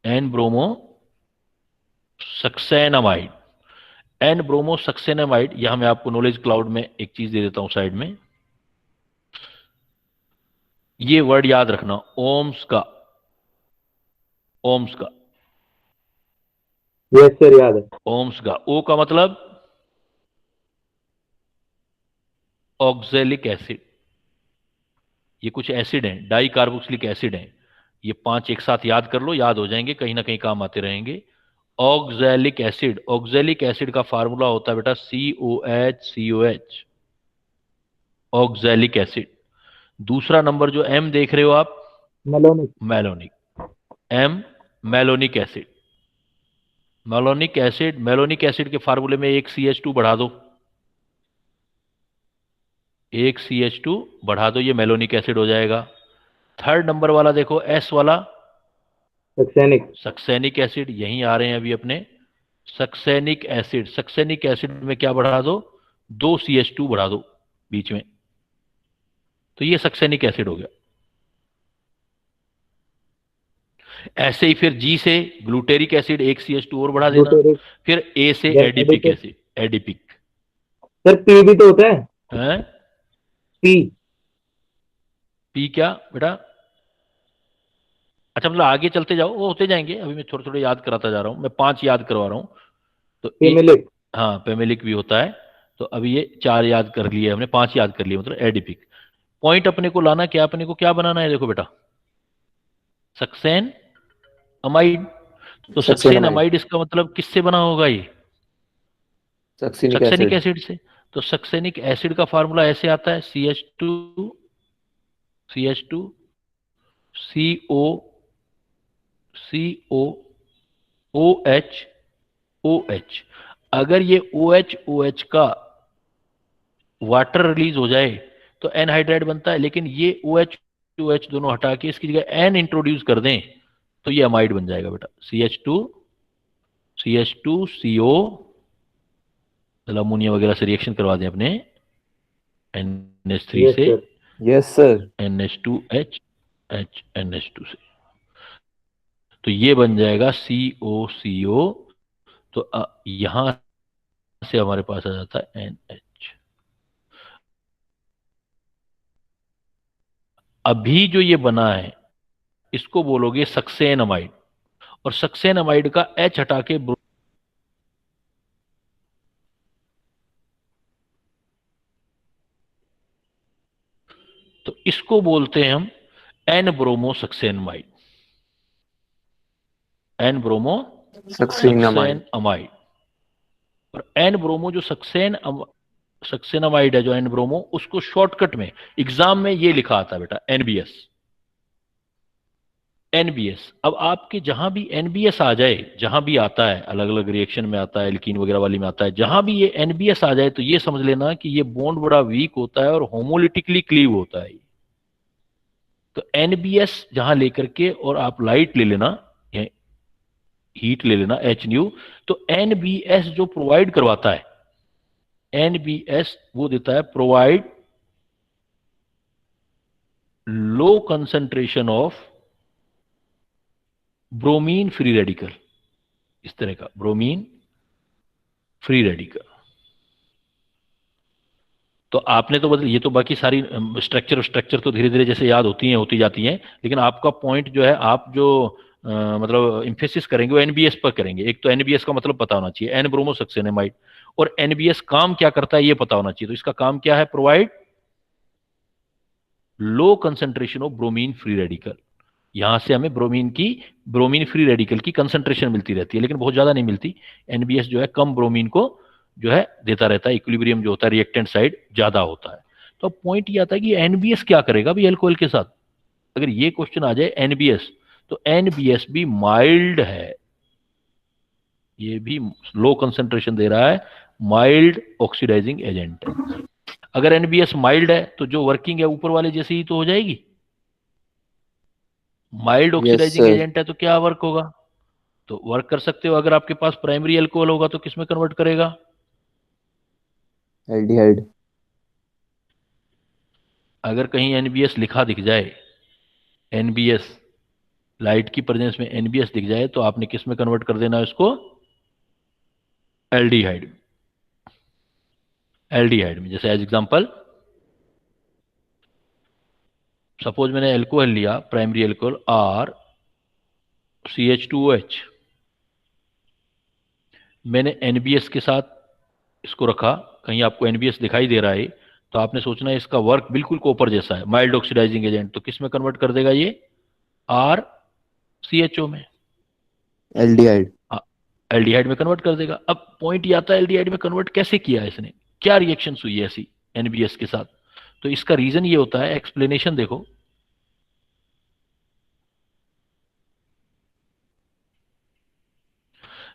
N bromosuccinimide, N bromosuccinimide. यहां मैं आपको नॉलेज क्लाउड में एक चीज दे देता हूं साइड में, ये वर्ड याद रखना, ओम्स का ओम्स का, यस सर याद है। ओम्स का। ओ का मतलब ऑक्जेलिक एसिड। ये कुछ एसिड हैं, डाई कार्बोक्सिलिक एसिड हैं। ये 5 एक साथ याद कर लो, याद हो जाएंगे, कहीं ना कहीं काम आते रहेंगे। ऑक्जेलिक एसिड, ऑक्जेलिक एसिड का फार्मूला होता है बेटा COH। Oxalic acid. दूसरा नंबर जो M देख रहे हो आप, malonic. Malonic. M, malonic acid. Malonic acid के फार्मूले में एक CH2 बढ़ा दो, एक CH2 बढ़ा दो, ये मेलोनिक एसिड हो जाएगा। थर्ड नंबर वाला देखो, S वाला, सक्सेनिक। Succinic acid. यहीं आ रहे हैं अभी अपने। सक्सेनिक एसिड, सक्सेनिक एसिड में क्या बढ़ा दो, 2 CH2 बढ़ा दो बीच में, तो ये सक्सेनिक एसिड हो गया। ऐसे ही फिर G से ग्लूटेरिक एसिड, एक CH2 और बढ़ा देना। ग्लूटेरिक। फिर A से Then adipic adipic. Acid, adipic sir P भी तो होता है। है। पी। पी क्या बेटा? अच्छा, मतलब आगे चलते जाओ, वो होते जाएंगे, अभी मैं थोड़े थोड़े याद कराता जा रहा हूं, मैं 5 याद करवा रहा हूं। तो पेमिलिक। हाँ, पेमेलिक भी होता है। तो अभी ये 4 याद कर लिए हमने, 5 याद कर लिए, मतलब एडिपिक। पॉइंट अपने को लाना क्या, अपने को क्या बनाना है, देखो बेटा, सक्सेन अमाइड। तो सक्सेन सक्सेनामाइड, अमाइड इसका मतलब किससे बना होगा ये? Succinic succinic acid. एसिड से। तो सक्सेनिक एसिड का फार्मूला ऐसे आता है CH2 COOH। अगर ये OH का वाटर रिलीज हो जाए तो एनहाइड्राइड बनता है, लेकिन ये OH दोनों हटा के इसकी जगह एन इंट्रोड्यूस कर दें तो ये अमाइड बन जाएगा बेटा। CH2CO, अमोनिया वगैरह से रिएक्शन करवा दें अपने, NH3 यस से, sir. Yes sir. NH2H, NH2 से, तो ये बन जाएगा COCO। तो यहां से हमारे पास आ जाता है NH। अभी जो ये बना है इसको बोलोगे सक्सेनमाइड, और सक्सेनमाइड का H हटा के तो इसको बोलते हैं हम N bromo succinimide, N bromo succinimide. Succinimide. और एन ब्रोमो जो सक्सेनामाइड है, जो एन ब्रोमो, उसको शॉर्टकट में एग्जाम में ये लिखा आता है बेटा, NBS। NBS, अब आपके जहां भी NBS आ जाए, जहां भी आता है, अलग अलग रिएक्शन में आता है, एल्कीन वगैरह वाली में आता है, जहां भी ये NBS आ जाए तो ये समझ लेना कि ये बॉन्ड बड़ा वीक होता है और होमोलिटिकली क्लीव होता है। तो NBS जहां लेकर के और आप लाइट ले लेना, हीट ले लेना, H न्यू, तो NBS जो प्रोवाइड करवाता है, NBS वो देता है provide low concentration of bromine free radical, इस तरह का ब्रोमीन फ्री रेडिकल। तो आपने तो मतलब ये तो बाकी सारी स्ट्रक्चर तो धीरे धीरे जैसे याद होती हैं, होती जाती हैं, लेकिन आपका पॉइंट जो है, आप जो मतलब इंफेसिस करेंगे वो NBS पर करेंगे। एक तो NBS का मतलब पता होना चाहिए, एन ब्रोमोसक्सेनामाइड, और NBS काम क्या करता है ये पता होना चाहिए। तो इसका काम क्या है, provide low concentration of bromine free radical. यहां से हमें ब्रोमीन फ्री रेडिकल की कंसंट्रेशन मिलती रहती है, लेकिन बहुत ज्यादा नहीं मिलती। NBS जो है कम ब्रोमीन को जो है देता रहता है, इक्विलिब्रियम जो होता है रिएक्टेंट साइड ज्यादा होता है। तो पॉइंट ये आता है कि NBS क्या करेगा भी अल्कोहल के साथ। अगर ये क्वेश्चन आ जाए NBS, तो NBS भी माइल्ड है, ये भी लो कंसंट्रेशन दे रहा है, माइल्ड ऑक्सीडाइजिंग एजेंट है। अगर NBS माइल्ड है तो जो वर्किंग है ऊपर वाले जैसे ही तो हो जाएगी। Mild yes oxidising sir. Agent है तो क्या वर्क होगा, तो वर्क कर सकते हो। अगर आपके पास प्राइमरी अल्कोहल होगा तो किस में कन्वर्ट करेगा, एल्डिहाइड। अगर कहीं NBS लिखा दिख जाए, NBS लाइट की प्रेजेंस में NBS दिख जाए तो आपने किस में कन्वर्ट कर देना है उसको, एल्डिहाइड। एल्डिहाइड में, जैसे एज एग्जांपल सपोज मैंने अल्कोहल लिया, प्राइमरी अल्कोहल CH2OH, मैंने NBS के साथ इसको रखा, कहीं आपको NBS दिखाई दे रहा है तो आपने सोचना है इसका वर्क बिल्कुल कॉपर जैसा है, माइल्ड ऑक्सीडाइजिंग एजेंट, तो किस में कन्वर्ट कर देगा ये? RCHO में, एल्डिहाइड। एल्डिहाइड में कन्वर्ट कर देगा। अब पॉइंट ये आता है एल्डिहाइड में कन्वर्ट कैसे किया है इसने, क्या रिएक्शन हुई है ऐसी NBS के साथ? तो इसका रीजन ये होता है, एक्सप्लेनेशन देखो,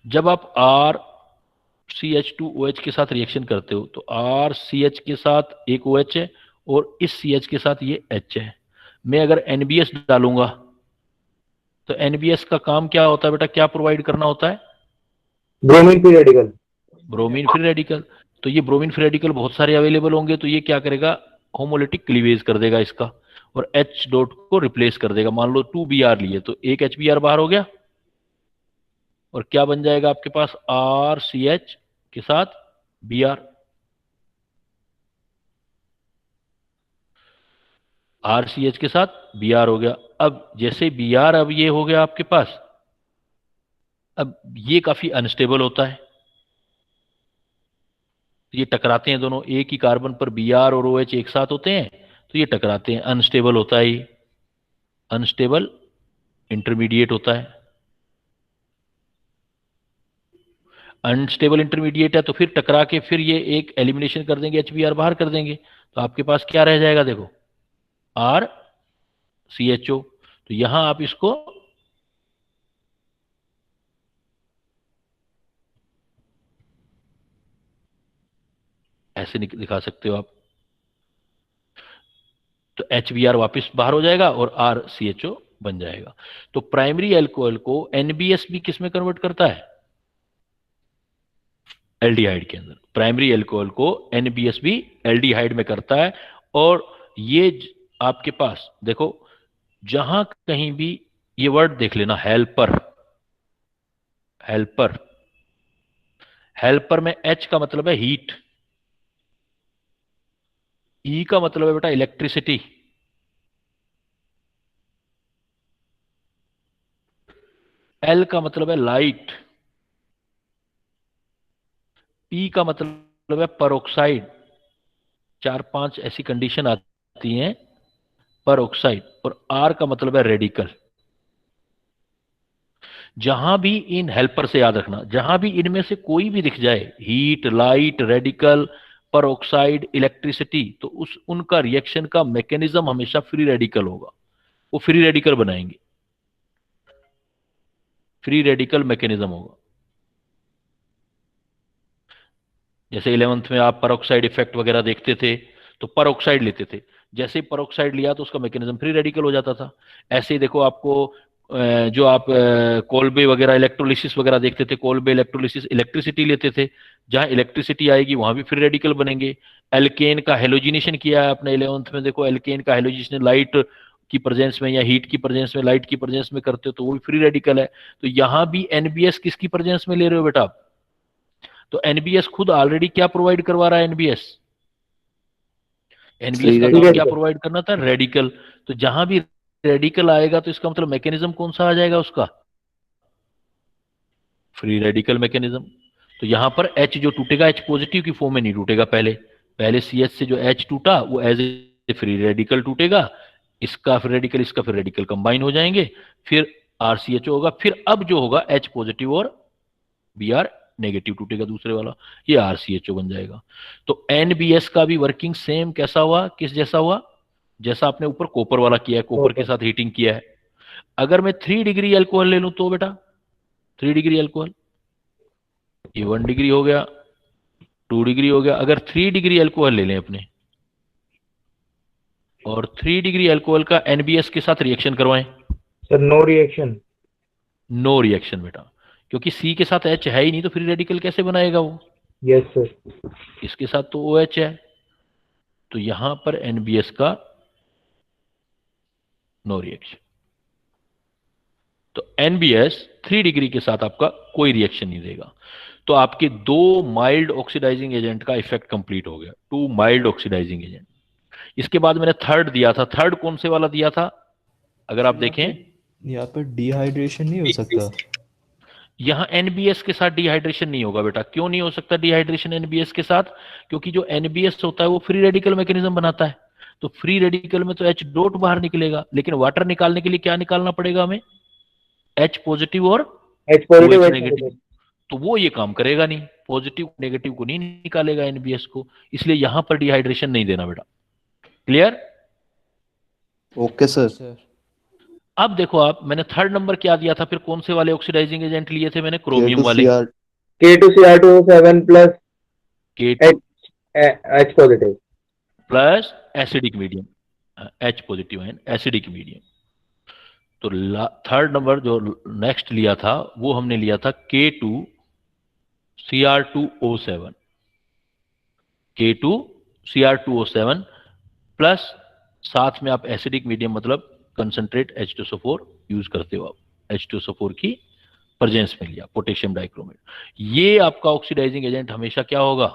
जब आप RCH2OH के साथ रिएक्शन करते हो तो RCH के साथ एक OH है और इस CH के साथ ये H है। मैं अगर NBS डालूंगा तो NBS का काम क्या होता है बेटा, क्या प्रोवाइड करना होता है? Bromine free radical. Bromine free radical. तो ये ब्रोमीन फ्री रेडिकल बहुत सारे अवेलेबल होंगे, तो ये क्या करेगा, होमोलिटिक क्लीवेज कर देगा इसका और H डॉट को रिप्लेस कर देगा। मान लो 2Br लिए तो एक HBr बाहर हो गया और क्या बन जाएगा आपके पास, RCH के साथ Br, RCH के साथ Br हो गया। अब जैसे Br अब ये हो गया आपके पास, अब ये काफी अनस्टेबल होता है, ये टकराते हैं दोनों, एक ही कार्बन पर Br और OH एक साथ होते हैं तो ये टकराते हैं, अनस्टेबल होता है, ये अनस्टेबल इंटरमीडिएट होता है। अनस्टेबल इंटरमीडिएट है तो फिर टकरा के फिर ये एक एलिमिनेशन कर देंगे, HBr बाहर कर देंगे, तो आपके पास क्या रह जाएगा, देखो RCHO। तो यहां आप इसको ऐसे दिखा सकते हो आप, तो HBr वापस बाहर हो जाएगा और RCHO बन जाएगा। तो प्राइमरी एल्कोहल को NBS भी किस में कन्वर्ट करता है, एल्डिहाइड के अंदर। प्राइमरी एल्कोहल को NBS भी एल्डिहाइड में करता है। और ये आपके पास देखो, जहां कहीं भी ये वर्ड देख लेना, हेल्पर, हेल्पर, हेल्पर में H का मतलब है हीट, E का मतलब है बेटा इलेक्ट्रिसिटी, L का मतलब है लाइट, P का मतलब है परोक्साइड, 4-5 ऐसी कंडीशन आती हैं परोक्साइड, और R का मतलब है रेडिकल। जहां भी इन हेल्पर से याद रखना, जहां भी इनमें से कोई भी दिख जाए, heat, light, radical, peroxide, electricity, तो उनका रिएक्शन का मैकेनिज्म हमेशा फ्री रेडिकल होगा, वो फ्री रेडिकल बनाएंगे, फ्री रेडिकल मैकेनिज्म होगा। जैसे 11th में आप परोक्साइड इफेक्ट वगैरह देखते थे तो परोक्साइड लेते थे, जैसे ही परोक्साइड लिया तो उसका मैकेनिज्म फ्री रेडिकल हो जाता था। ऐसे ही देखो आपको जो आप कोल्बे वगैरह इलेक्ट्रोलिसिस वगैरह देखते थे, कोल्बे इलेक्ट्रोलिसिस इलेक्ट्रिसिटी लेते थे, जहां इलेक्ट्रिसिटी आएगी वहां भी फ्री रेडिकल बनेंगे। एल्केन का हेलोजिनेशन किया है आपने 11th में, देखो एल्केन का हेलोजिनेशन लाइट की प्रेजेंस में या हीट की प्रेजेंस में, लाइट की प्रेजेंस में करते हो तो वो भी फ्री रेडिकल है। तो यहां भी NBS किसकी प्रेजेंस में ले रहे हो बेटा आप, तो NBS खुद ऑलरेडी क्या प्रोवाइड करवा रहा है, NBS का काम क्या प्रोवाइड करना था, रेडिकल। तो जहां भी रेडिकल आएगा तो इसका मतलब मैकेनिज्म कौन सा आ जाएगा उसका, फ्री रेडिकल मैकेनिज्म। तो यहां पर H जो टूटेगा, H पॉजिटिव की फॉर्म में नहीं टूटेगा, पहले CH से जो H टूटा वो एज ए फ्री रेडिकल टूटेगा, इसका फ्री रेडिकल इसका फ्री रेडिकल कंबाइन हो जाएंगे, फिर RCHO होगा, फिर अब जो होगा H पॉजिटिव और Br नेगेटिव टूटेगा दूसरे वाला, ये RCHO बन जाएगा। तो NBS का भी वर्किंग सेम कैसा हुआ, किस जैसा हुआ, जैसा आपने ऊपर कॉपर वाला किया है, कॉपर के साथ हीटिंग किया है। अगर मैं 3 डिग्री अल्कोहल ले लूं तो बेटा, 3 डिग्री अल्कोहल, ये 1 डिग्री हो गया, 2 डिग्री हो गया। अगर 3 डिग्री अल्कोहल ले लें अपने और 3 डिग्री अल्कोहल का NBS के साथ रिएक्शन करवाएं, sir no reaction, no reaction बेटा, क्योंकि C के साथ H है ही नहीं, तो फ्री रेडिकल कैसे बनाएगा वो, यस सर, इसके साथ तो OH है, तो यहां पर NBS का नो रिएक्शन। तो NBS 3 डिग्री के साथ आपका कोई रिएक्शन नहीं देगा। तो आपके 2 माइल्ड ऑक्सीडाइजिंग एजेंट का इफेक्ट कंप्लीट हो गया, 2 माइल्ड ऑक्सीडाइजिंग एजेंट। इसके बाद मैंने थर्ड दिया था, थर्ड कौन से वाला दिया था, अगर आप देखें यहाँ पर डिहाइड्रेशन नहीं हो सकता? यहाँ एनबीएस के साथ डिहाइड्रेशन नहीं होगा बेटा। क्यों नहीं हो सकता डिहाइड्रेशन एनबीएस के साथ? क्योंकि जो एनबीएस होता है वो फ्री रेडिकल मैकेनिज्म बनाता है, तो फ्री रेडिकल में तो H डॉट बाहर निकलेगा, लेकिन वाटर निकालने के लिए क्या निकालना पड़ेगा हमें? H पॉजिटिव और H positive OH H negative. Negative. तो वो ये काम करेगा नहीं, पॉजिटिव नेगेटिव को नहीं निकालेगा एनबीएस को, इसलिए यहां पर डिहाइड्रेशन नहीं देना बेटा। क्लियर? Okay sir. अब देखो आप, मैंने थर्ड नंबर क्या दिया था, फिर कौन से वाले ऑक्सीडाइजिंग एजेंट लिए थे मैंने? क्रोमियम वाले। K2Cr K2Cr2O7 plus K2 H positive plus acidic medium, H positive and acidic medium. तो थर्ड नंबर जो नेक्स्ट लिया था वो हमने लिया था K2Cr2O7, K2Cr2O7 प्लस साथ में आप एसिडिक मीडियम मतलब कंसंट्रेट H2SO4 यूज करते हो आप, H2SO4 की प्रेजेंस में लिया, पोटेशियम डाइक्रोमेट। ये आपका ऑक्सीडाइजिंग एजेंट हमेशा क्या होगा?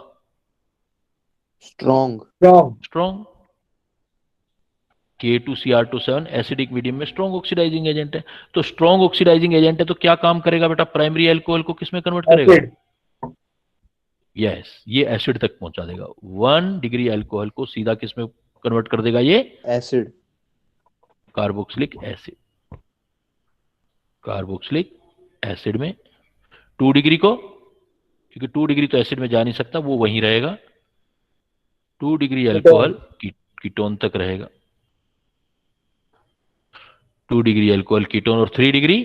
Strong. Strong. K2Cr2O7 acidic medium में स्ट्रॉन्ग ऑक्सीडाइजिंग एजेंट है। तो स्ट्रॉन्ग ऑक्सीडाइजिंग एजेंट है तो क्या काम करेगा बेटा? प्राइमरी अल्कोहल को किस में कन्वर्ट करेगा? यस, ये एसिड तक पहुंचा देगा। 1 डिग्री अल्कोहल को सीधा किस में कन्वर्ट कर देगा? ये acid. Carboxylic acid, carboxylic acid में 2 डिग्री को, क्योंकि 2 डिग्री तो एसिड में जा नहीं सकता, वो वहीं रहेगा। 2 डिग्री अल्कोहल कीटोन तक रहेगा, 2 डिग्री अल्कोहल कीटोन, और 3 degree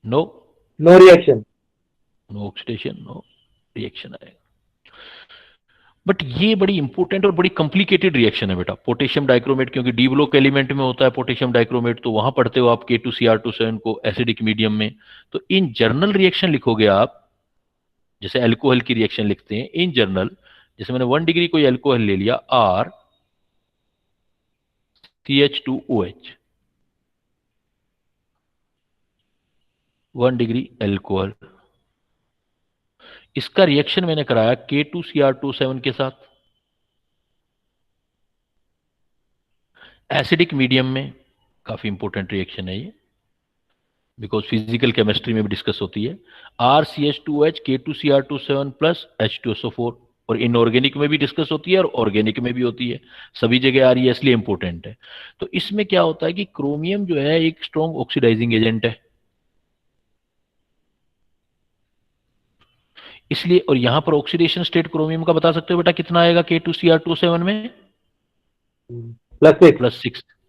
no reaction, no oxidation, no reaction आएगा। बट ये बड़ी इंपॉर्टेंट और बड़ी कॉम्प्लिकेटेड रिएक्शन है बेटा, पोटेशियम डाइक्रोमेट, क्योंकि डी ब्लॉक एलिमेंट में होता है पोटेशियम डाइक्रोमेट, तो वहां पढ़ते हो आप K2Cr2O7 को एसिडिक मीडियम में। तो इन जर्नल रिएक्शन लिखोगे आप, जैसे अल्कोहल की रिएक्शन लिखते हैं इन जर्नल, जैसे मैंने 1 डिग्री कोई अल्कोहल ले लिया R CH2OH, 1 डिग्री अल्कोहल, इसका रिएक्शन मैंने कराया K2Cr2O7 के साथ एसिडिक मीडियम में। काफी इंपॉर्टेंट रिएक्शन है ये, बिकॉज फिजिकल केमिस्ट्री में भी डिस्कस होती है। RCH2OH K2Cr2O7 प्लस H2SO4, और इनऑर्गेनिक में भी डिस्कस होती है और ऑर्गेनिक में भी होती है, सभी जगह आ रही है, इसलिए इंपॉर्टेंट है। तो इसमें क्या होता है कि क्रोमियम जो है एक स्ट्रॉन्ग ऑक्सीडाइजिंग एजेंट है, इसलिए। और यहां पर ऑक्सीडेशन स्टेट क्रोमियम का बता सकते हो बेटा कितना आएगा K2Cr2O7 में?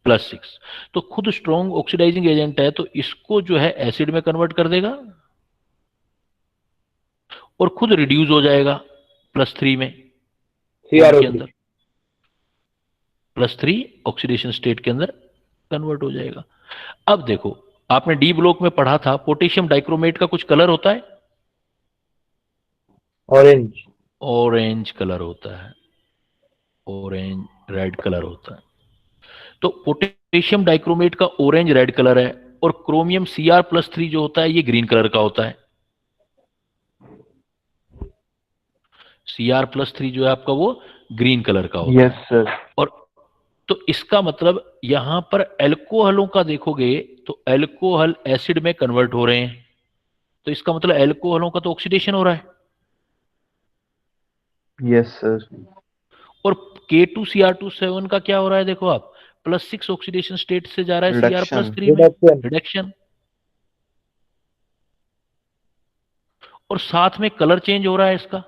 +6। तो खुद स्ट्रॉन्ग ऑक्सीडाइजिंग एजेंट है, तो इसको जो है एसिड में कन्वर्ट कर देगा और खुद रिड्यूस हो जाएगा +3 में, के अंदर +3 ऑक्सीडेशन स्टेट के अंदर कन्वर्ट हो जाएगा। अब देखो, आपने डी ब्लॉक में पढ़ा था पोटेशियम डाइक्रोमेट का कुछ कलर होता है, ऑरेंज कलर होता है, ऑरेंज रेड कलर होता है। तो पोटेशियम डाइक्रोमेट का ऑरेंज रेड कलर है, और क्रोमियम Cr+3 जो होता है ये ग्रीन कलर का होता है। Cr+3 जो है आपका वो ग्रीन कलर का होता है। Yes sir. और तो इसका मतलब यहां पर एल्कोहलों का देखोगे तो एल्कोहल एसिड में कन्वर्ट हो रहे हैं, तो इसका मतलब एल्कोहलों का तो ऑक्सीडेशन हो रहा है। Yes sir. और K2Cr2O7 का क्या हो रहा है? देखो आप, +6 ऑक्सीडेशन स्टेट से जा रहा है Cr+3 में, रिडक्शन। और साथ में कलर चेंज हो रहा है इसका,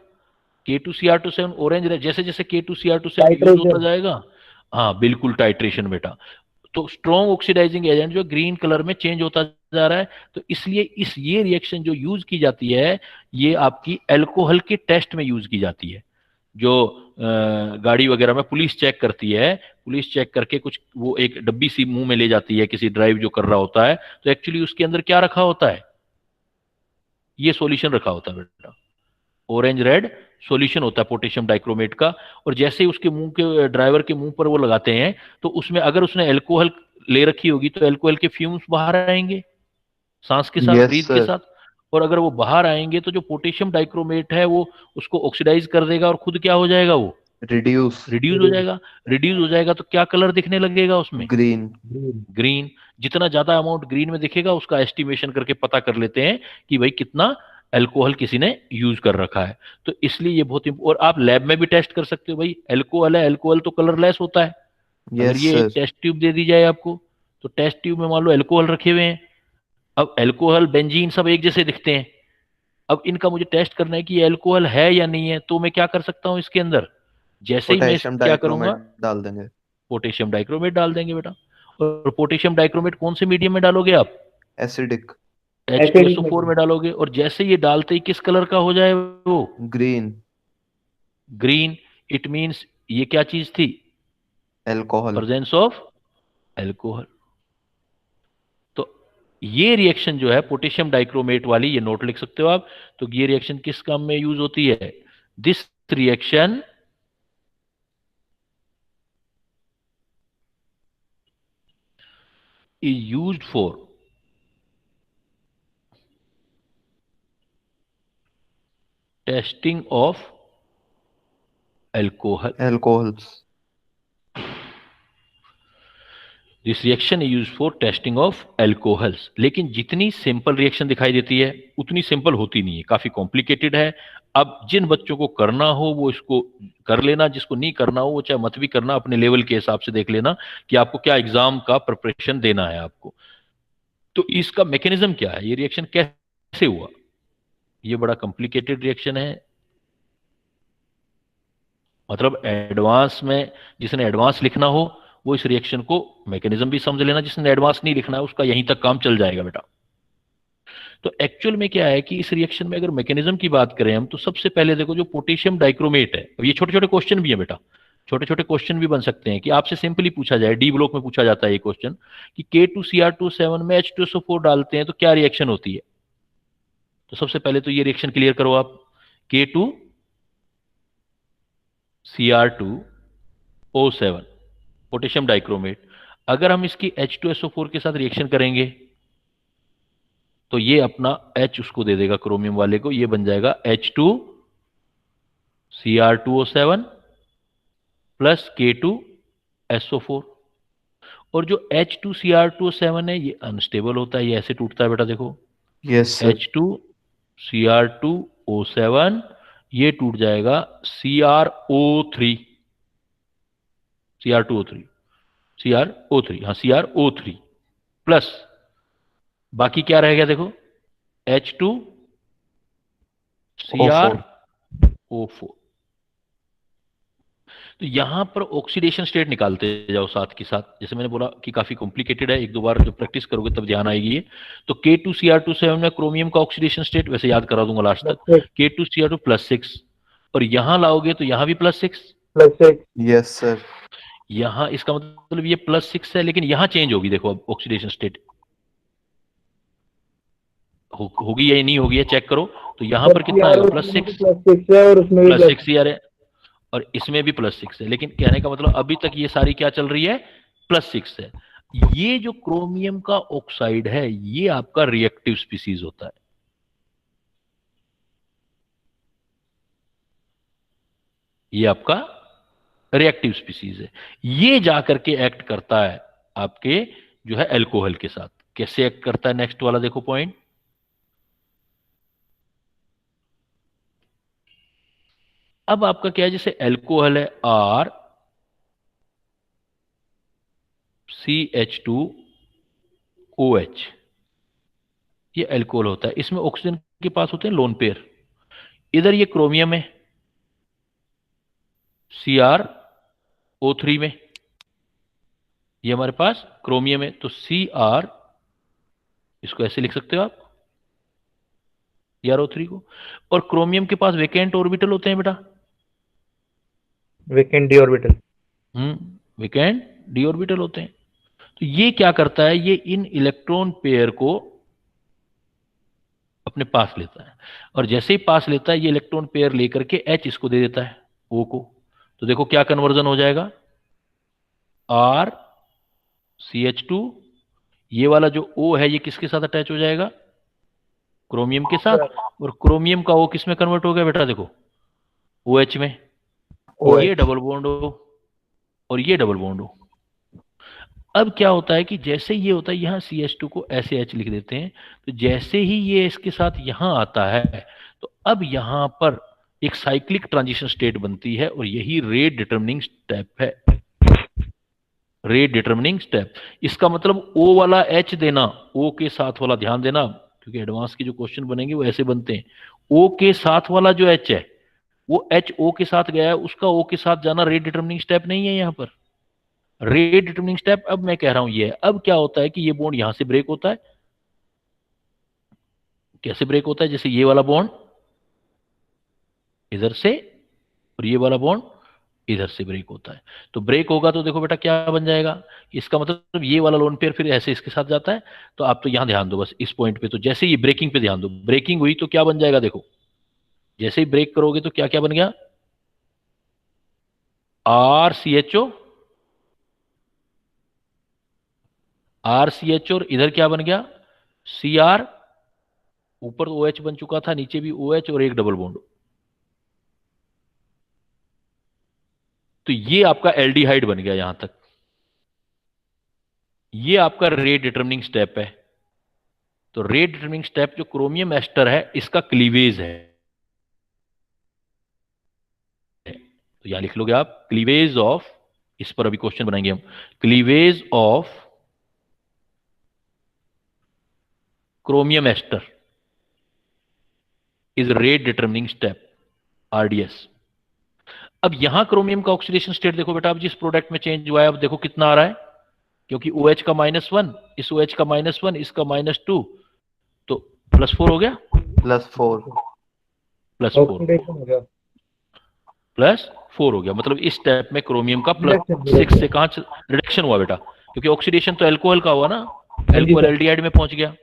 K2Cr2O7 ऑरेंज, जैसे जैसे K2Cr2O7 यूज होता जाएगा, हाँ बिल्कुल टाइट्रेशन बेटा। तो स्ट्रॉन्ग ऑक्सीडाइजिंग एजेंट जो ग्रीन कलर में चेंज होता जा रहा है, तो इसलिए ये रिएक्शन जो यूज की जाती है ये आपकी अल्कोहल के टेस्ट में यूज की जाती है। जो गाड़ी वगैरह में पुलिस चेक करती है, पुलिस चेक करके कुछ वो एक डब्बी सी मुंह में ले जाती है किसी ड्राइव जो कर रहा होता है, तो एक्चुअली उसके अंदर क्या रखा होता है? ये सॉल्यूशन रखा होता है बेटा, ऑरेंज रेड सॉल्यूशन होता है पोटेशियम डाइक्रोमेट का। और जैसे ही उसके मुंह के, ड्राइवर के मुंह पर वो लगाते हैं, तो उसमें अगर उसने अल्कोहल ले रखी होगी तो अल्कोहल के फ्यूम्स बाहर आएंगे सांस के साथ, ब्रीथ के साथ। और अगर वो बाहर आएंगे तो जो पोटेशियम डाइक्रोमेट है वो उसको ऑक्सीडाइज कर देगा और खुद क्या हो जाएगा? वो रिड्यूस रिड्यूस हो जाएगा। रिड्यूस हो जाएगा तो क्या कलर दिखने लगेगा उसमें? ग्रीन। ग्रीन। जितना ज्यादा अमाउंट ग्रीन में दिखेगा उसका एस्टिमेशन करके पता कर लेते हैं कि भाई कितना अल्कोहल किसी ने यूज कर रखा है। तो इसलिए ये बहुत और आप लैब में भी टेस्ट कर सकते हो। भाई अल्कोहल है, अल्कोहल तो कलरलेस होता है। अगर यस ये एक सर। टेस्ट ट्यूब दे दी जाए आपको, तो टेस्ट ट्यूब में मान लो अल्कोहल रखे हुए हैं। अब अल्कोहल, बेंजीन सब एक जैसे दिखते हैं। अब इनका मुझे टेस्ट करना है कि ये अल्कोहल है या नहीं है। तो मैं क्या कर सकता हूं इसके अंदर? जैसे ही मैं पोटेशियम क्या करूंगा, डाइक्रोमेट डाल देंगे। पोटेशियम डाइक्रोमेट डाल देंगे बेटा। और पोटेशियम डाइक्रोमेट कौन से मीडियम में डालोगे आप? एसिडिक। H2SO4 में डालोगे। और जैसे ये डालते ही किस कलर का हो जाए वो? ग्रीन। ग्रीन। इट मींस ये क्या चीज थी? अल्कोहल। Presence of alcohol. तो ये रिएक्शन जो है पोटेशियम डाइक्रोमेट वाली, ये नोट लिख सकते हो आप। तो ये रिएक्शन किस काम में यूज होती है? This reaction is used for testing of alcohol. Alcohols. This reaction is use for testing of alcohols. लेकिन जितनी सिंपल रिएक्शन दिखाई देती है उतनी सिंपल होती नहीं है, काफी कॉम्प्लिकेटेड है। अब जिन बच्चों को करना हो वो इसको कर लेना, जिसको नहीं करना हो वो चाहे मत भी करना, अपने लेवल के हिसाब से देख लेना कि आपको क्या एग्जाम का प्रिपरेशन देना है आपको। तो इसका मैकेनिज्म क्या है, ये रिएक्शन कैसे हुआ? ये बड़ा कॉम्प्लिकेटेड रिएक्शन है। मतलब एडवांस में जिसने एडवांस लिखना हो वो इस रिएक्शन को मैकेनिज्म भी समझ लेना। जिसने एडवांस नहीं लिखना है उसका यहीं तक काम चल जाएगा बेटा। तो एक्चुअल में क्या है कि इस रिएक्शन में अगर मैकेनिज्म की बात करें हम, तो सबसे पहले देखो जो पोटेशियम डाइक्रोमेट है, अब ये छोटे छोटे क्वेश्चन भी है बेटा, छोटे छोटे क्वेश्चन भी बन सकते हैं कि आपसे सिंपली पूछा जाए, डी ब्लॉक में पूछा जाता है ये क्वेश्चन कि K2Cr27 में H2SO4 डालते हैं तो क्या रिएक्शन होती है। तो सबसे पहले तो ये रिएक्शन क्लियर करो आप। K2Cr2O7 पोटेशियम डाइक्रोमेट, अगर हम इसकी H2SO4 के साथ रिएक्शन करेंगे तो ये अपना H उसको दे देगा क्रोमियम वाले को, ये बन जाएगा H2Cr2O7 प्लस K2SO4। और जो H2Cr2O7 है ये अनस्टेबल होता है, ये ऐसे टूटता है बेटा, देखो यस सर। H2Cr2O7 ये टूट जाएगा CrO3, CR2O3, CrO3, हाँ CrO3 प्लस बाकी क्या रह गया देखो H2CrO4। तो यहां पर ऑक्सीडेशन स्टेट निकालते जाओ साथ के साथ। जैसे मैंने बोला कि काफी कॉम्प्लिकेटेड है, एक दो बार जब प्रैक्टिस करोगे तब ध्यान आएगी ये। तो K2Cr27 में क्रोमियम का ऑक्सीडेशन स्टेट वैसे याद करा दूंगा लास्ट तक, K2Cr2 +6, और यहां लाओगे तो यहां भी +6। Yes sir. यहां इसका मतलब ये +6 है, लेकिन यहां चेंज होगी, देखो अब ऑक्सीडेशन स्टेट होगी या नहीं होगी, चेक करो। तो यहां पर कितना आएगा? +6 है और उसमें भी +6 यार है, और इसमें भी +6 है। लेकिन कहने का मतलब अभी तक ये सारी क्या चल रही है? +6 है। ये जो क्रोमियम का ऑक्साइड है ये आपका रिएक्टिव स्पीसीज होता है। ये आपका रिएक्टिव स्पीसीज है। ये जाकर के एक्ट करता है आपके जो है अल्कोहल के साथ। कैसे एक्ट करता है? नेक्स्ट वाला देखो पॉइंट। अब आपका क्या है, जैसे अल्कोहल है RCH2OH, ये अल्कोहल होता है। इसमें ऑक्सीजन के पास होते हैं लोन पेयर। इधर ये क्रोमियम है CrO3 में, ये हमारे पास क्रोमियम है। तो Cr, इसको ऐसे लिख सकते हो आप CrO3 को। और क्रोमियम के पास वेकेंट ऑर्बिटल होते हैं बेटा, vacant D orbital. Vacant D orbital होते हैं। तो ये क्या करता है, ये इन इलेक्ट्रॉन पेयर को अपने पास लेता है, और जैसे ही पास लेता है ये इलेक्ट्रॉन पेयर लेकर के H इसको दे देता है O को। तो देखो क्या कन्वर्जन हो जाएगा, RCH2, ये वाला जो O है ये किसके साथ अटैच हो जाएगा? क्रोमियम के साथ। और क्रोमियम का O किस में कन्वर्ट हो गया बेटा? देखो OH में। OH. ये डबल बॉन्ड हो और ये डबल बॉन्ड हो। अब क्या होता है कि जैसे ये होता है, यहाँ CH2 को ऐसे H लिख देते हैं, तो जैसे ही ये इसके साथ यहाँ आता है तो अब यहाँ पर एक साइक्लिक ट्रांजिशन स्टेट बनती है और यही रेट डिटरमिनिंग स्टेप है। रेट डिटरमिनिंग स्टेप, इसका मतलब O वाला H देना, O के साथ वाला, ध्यान देना क्योंकि एडवांस के जो क्वेश्चन बनेंगे वो ऐसे बनते हैं। O के साथ वाला जो H है वो H O के साथ गया है, उसका O के साथ जाना रेट डिटरमिनिंग स्टेप नहीं है। यहाँ पर रेट डिटरमिनिंग स्टेप अब मैं कह रहा हूं ये है। अब क्या होता है कि ये बॉन्ड यहां से ब्रेक होता है। कैसे ब्रेक होता है? जैसे ये वाला बॉन्ड इधर से और ये वाला बॉन्ड इधर से ब्रेक होता है। तो ब्रेक होगा तो देखो बेटा क्या बन जाएगा, इसका मतलब ये वाला लोन पेयर फिर ऐसे इसके साथ जाता है। तो आप तो यहां ध्यान दो बस इस पॉइंट पे, तो जैसे ये ब्रेकिंग पे ध्यान दो, ब्रेकिंग हुई तो क्या बन जाएगा, देखो जैसे ही ब्रेक करोगे तो क्या क्या बन गया, RCHO, RCHO और इधर क्या बन गया, CR, ऊपर OH बन चुका था, नीचे भी OH और एक डबल बॉन्ड। तो ये आपका एल्डिहाइड बन गया यहां तक। ये आपका रेट डिटरमिनिंग स्टेप है। तो रेट डिटरमिनिंग स्टेप जो क्रोमियम एस्टर है इसका क्लीवेज है। तो यहां लिख लोगे आप क्लीवेज ऑफ, इस पर अभी क्वेश्चन बनाएंगे हम, cleavage of chromium ester is rate determining step, RDS। अब यहां क्रोमियम का ऑक्सीडेशन स्टेट देखो बेटा, अब जिस प्रोडक्ट में चेंज हुआ है अब देखो कितना आ रहा है, क्योंकि OH का -1, इस OH का -1, इसका -2, तो +4 हो गया, +4 ऑक्सीडेशन हो गया, +4 हो गया। मतलब इस स्टेप में क्रोमियम का +6 से कहां रिडक्शन हुआ बेटा, क्योंकि ऑक्सीडेशन तो अल्कोहल का हुआ ना, अल्कोहल एल्डिहाइड में पहुंच गया।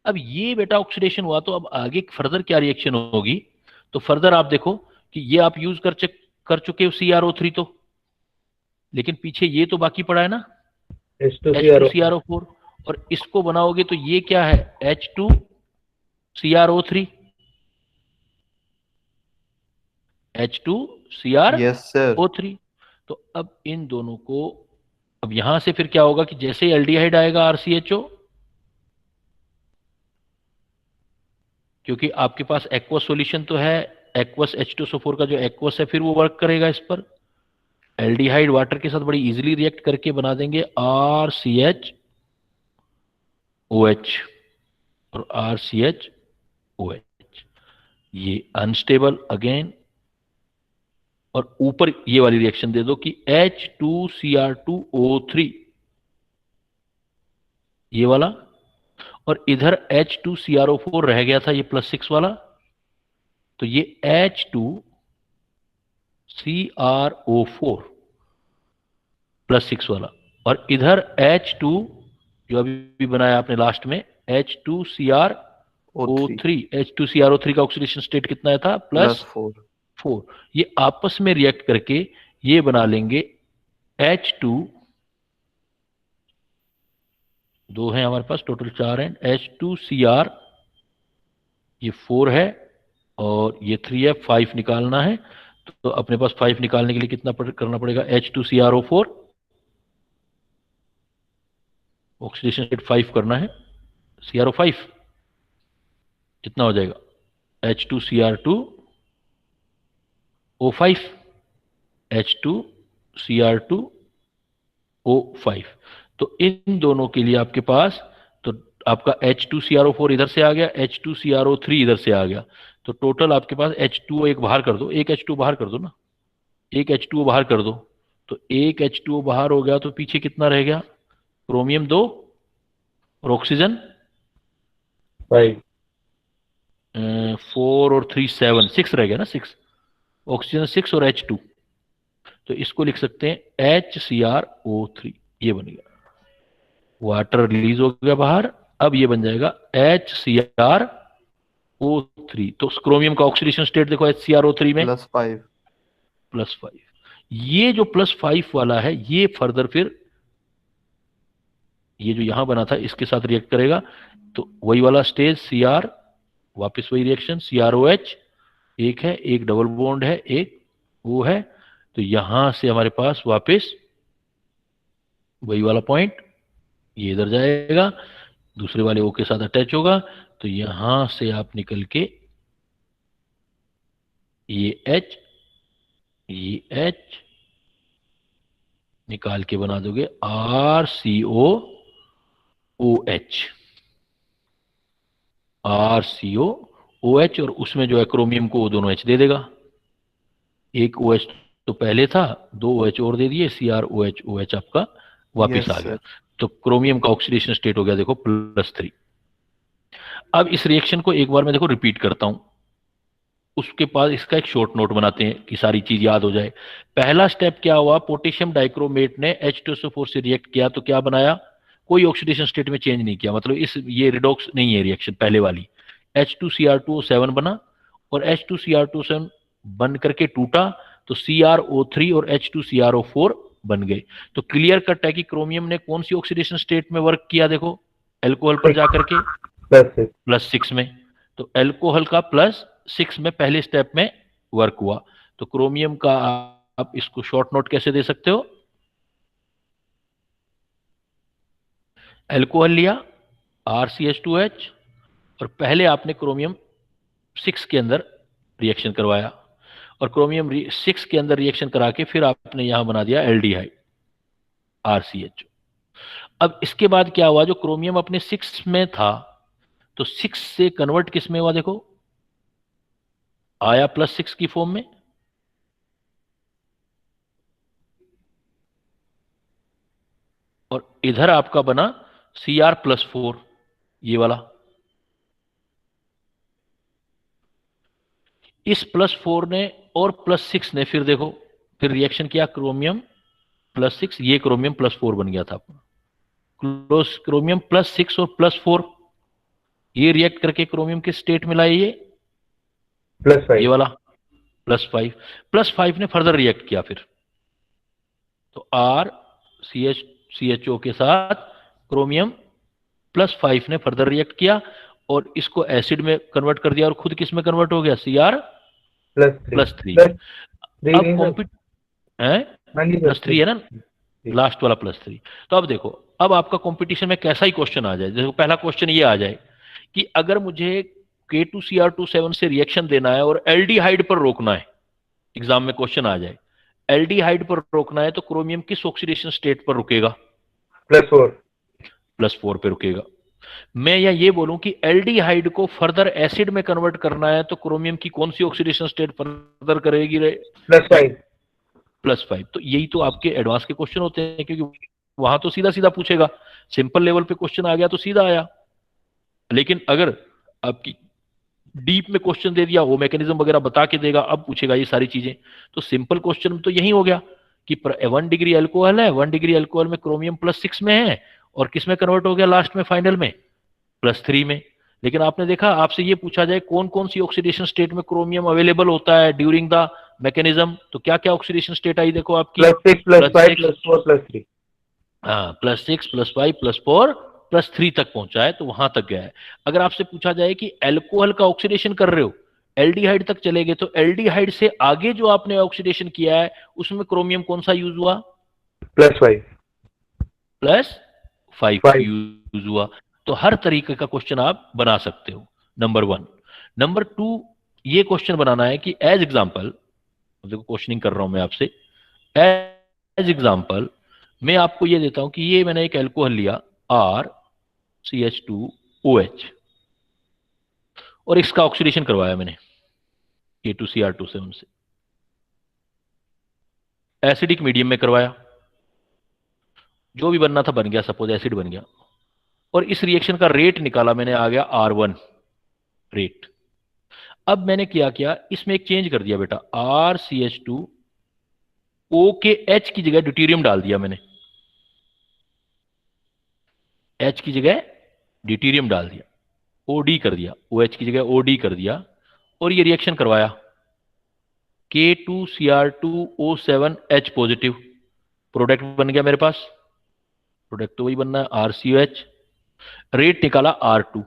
अब ये बेटा ऑक्सीडेशन हुआ तो अब आगे फर्दर क्या रिएक्शन होगी, तो फर्दर आप देखो कि ये आप यूज कर चुके हो CrO3 तो, लेकिन पीछे ये तो बाकी पड़ा है ना, H2CrO4, और इसको बनाओगे तो ये क्या है, H2CrO3, H2CrO3। Yes sir. तो अब इन दोनों को, अब यहां से फिर क्या होगा कि जैसे ही एल्डिहाइड आएगा RCHO, क्योंकि आपके पास एक्वस सॉल्यूशन तो है, एक्वस H2SO4 का जो एक्वस है फिर वो वर्क करेगा इस पर, एल्डिहाइड वाटर के साथ बड़ी इजीली रिएक्ट करके बना देंगे RCHOH और RCHOH, ये अनस्टेबल अगेन, और ऊपर ये वाली रिएक्शन दे दो कि H2Cr2O3, ये वाला, और इधर H2CrO4 रह गया था ये +6 वाला, तो ये H2CrO4 +6 वाला, और इधर H2 जो अभी बनाया आपने लास्ट में H2CrO3, H2CrO3 का ऑक्सीडेशन स्टेट कितना था, +4। ये आपस में रिएक्ट करके ये बना लेंगे H2, दो हैं हमारे पास, टोटल 4 हैं, H2Cr, ये 4 है और ये 3 है, 5 निकालना है। तो अपने पास 5 निकालने के लिए कितना करना पड़ेगा, H2CrO4, ऑक्सीडेशन स्टेट 5 करना है, CrO5 कितना हो जाएगा, H2Cr2O5, H2Cr2O5। तो इन दोनों के लिए आपके पास, तो आपका H2CrO4 इधर से आ गया, H2CrO3 इधर से आ गया, तो टोटल आपके पास H2O एक बाहर कर दो, एक H2O बाहर कर दो ना, एक H2O बाहर कर दो, तो एक H2O बाहर हो गया, तो पीछे कितना रह गया, क्रोमियम 2 और ऑक्सीजन 5, 4 और 3 7, 6 रह गया ना, 6, ऑक्सीजन 6 और H2, तो इसको लिख सकते हैं HCrO3, ये बन गया, वाटर रिलीज हो गया बाहर, अब ये बन जाएगा HCrO3। तो क्रोमियम का ऑक्सीडेशन स्टेट देखो HCrO3 में +5। ये जो +5 वाला है ये फर्दर फिर ये जो यहां बना था इसके साथ रिएक्ट करेगा, तो वही वाला स्टेज Cr, वापस वही रिएक्शन, CrOH एक है, एक डबल बॉन्ड है, एक O है, तो यहां से हमारे पास वापस वही वाला पॉइंट ये इधर जाएगा, दूसरे वाले O के साथ अटैच होगा, तो यहां से आप निकल के ये H निकाल के बना दोगे RCOOH, RCOOH, और उसमें जो है क्रोमियम को वो दोनों H दे देगा। एक OH तो पहले था, 2 OH और दे दिए, CrOH OH आपका वापस Yes, आ गया। sir. तो क्रोमियम का ऑक्सीडेशन स्टेट हो गया देखो +3। अब इस रिएक्शन को एक बार मैं देखो रिपीट करता हूं, उसके बाद इसका एक शॉर्ट नोट बनाते हैं कि सारी चीज याद हो जाए। पहला स्टेप क्या हुआ, पोटेशियम डाइक्रोमेट ने H2SO4 से रिएक्ट किया तो क्या बनाया, कोई ऑक्सीडेशन स्टेट में चेंज नहीं किया, मतलब ये रिडॉक्स नहीं है रिएक्शन पहले वाली। H2Cr2O7 बना और H2Cr2O7 बन करके टूटा तो CrO3 और H2CrO4 बन गए। तो क्लियर कट है कि क्रोमियम ने कौन सी ऑक्सीडेशन स्टेट में वर्क किया, देखो एल्कोहल पर जाकर के +6 में, तो एल्कोहल का +6 में पहले स्टेप में वर्क हुआ। तो क्रोमियम का आप इसको शॉर्ट नोट कैसे दे सकते हो, एल्कोहल लिया RCH2H और पहले आपने क्रोमियम 6 के अंदर रिएक्शन करवाया, और क्रोमियम 6 के अंदर रिएक्शन करा के फिर आपने यहां बना दिया एल्डिहाइड RCH। अब इसके बाद क्या हुआ, जो क्रोमियम अपने 6 में था तो 6 से कन्वर्ट किस में हुआ, देखो आया +6 की फॉर्म में, और इधर आपका बना Cr+4 ये वाला। इस +4 ने और +6 ने फिर देखो फिर रिएक्शन किया, क्रोमियम +6, ये क्रोमियम +4 बन गया था अपना, क्रोमियम +6 और +4 ये रिएक्ट करके क्रोमियम के स्टेट में लाए, ये ये वाला +5 ने फर्दर रिएक्ट किया फिर, तो RCHO के साथ क्रोमियम +5 ने फर्दर रिएक्ट किया और इसको एसिड में कन्वर्ट कर दिया और खुद किस में कन्वर्ट हो गया, Cr+3। अब +3 है ना, लास्ट वाला +3। तो अब देखो, अब आपका कंपटीशन में कैसा ही क्वेश्चन आ जाए, देखो पहला क्वेश्चन ये आ जाए कि अगर मुझे K2Cr2 से रिएक्शन देना है और एल्डिहाइड पर रोकना है, एग्जाम में क्वेश्चन आ जाए एल्डिहाइड पर रोकना है, तो क्रोमियम किस ऑक्सीडेशन स्टेट पर रुकेगा, +4 पे रुकेगा। मैं या ये बोलूं कि एल्डिहाइड को फर्दर एसिड में कन्वर्ट करना है तो क्रोमियम की कौन सी ऑक्सीडेशन स्टेट फर्दर करेगी, +5। तो यही तो आपके एडवांस के क्वेश्चन होते हैं, क्योंकि वहां तो सीधा सीधा पूछेगा, सिंपल लेवल पे क्वेश्चन आ गया तो सीधा आया, लेकिन अगर आपकी डीप में क्वेश्चन दे दिया, वो मैकेनिज्म वगैरह बता के देगा, अब पूछेगा ये सारी चीजें, तो सिंपल क्वेश्चन तो यही हो गया कि 1 डिग्री अल्कोहल है, 1 डिग्री अल्कोहल में क्रोमियम +6 में है और किस में कन्वर्ट हो गया लास्ट में फाइनल में, +3 में। लेकिन आपने देखा, आपसे ये पूछा जाए कौन कौन सी ऑक्सीडेशन स्टेट में क्रोमियम अवेलेबल होता है ड्यूरिंग द मैकेनिज्म, तो क्या क्या ऑक्सीडेशन स्टेट आई, देखो आपकी +6 +5 +4 +3। हाँ, +6 +5 +4 +3 तक पहुंचा है, तो वहां तक गया है। अगर आपसे पूछा जाए कि एल्कोहल का ऑक्सीडेशन कर रहे हो, एल्डिहाइड तक चले गए, तो एल्डिहाइड से आगे जो आपने ऑक्सीडेशन किया है उसमें क्रोमियम कौन सा यूज हुआ, +5 यूज हुआ। तो हर तरीके का क्वेश्चन आप बना सकते हो, नंबर 1। नंबर 2, ये क्वेश्चन बनाना है कि एज एग्जांपल, देखो क्वेश्चनिंग कर रहा हूं मैं आपसे, एज एग्जांपल मैं आपको ये देता हूं कि ये मैंने एक एल्कोहल लिया RCH2OH और इसका ऑक्सीडेशन करवाया मैंने K2Cr2 से, एसिडिक मीडियम में करवाया, जो भी बनना था बन गया, सपोज एसिड बन गया, और इस रिएक्शन का रेट निकाला मैंने, आ गया R1 रेट। अब मैंने क्या इसमें एक चेंज कर दिया बेटा, RCH2O के H की जगह ड्यूटेरियम डाल दिया मैंने, H की जगह ड्यूटेरियम डाल दिया, OD कर दिया, OH की जगह OD कर दिया, और ये रिएक्शन करवाया, K2Cr2O7H पॉजिटिव, प्रोडक्ट बन गया मेरे पास, प्रोडक्ट तो वही बनना है RCOH, रेट निकाला R2।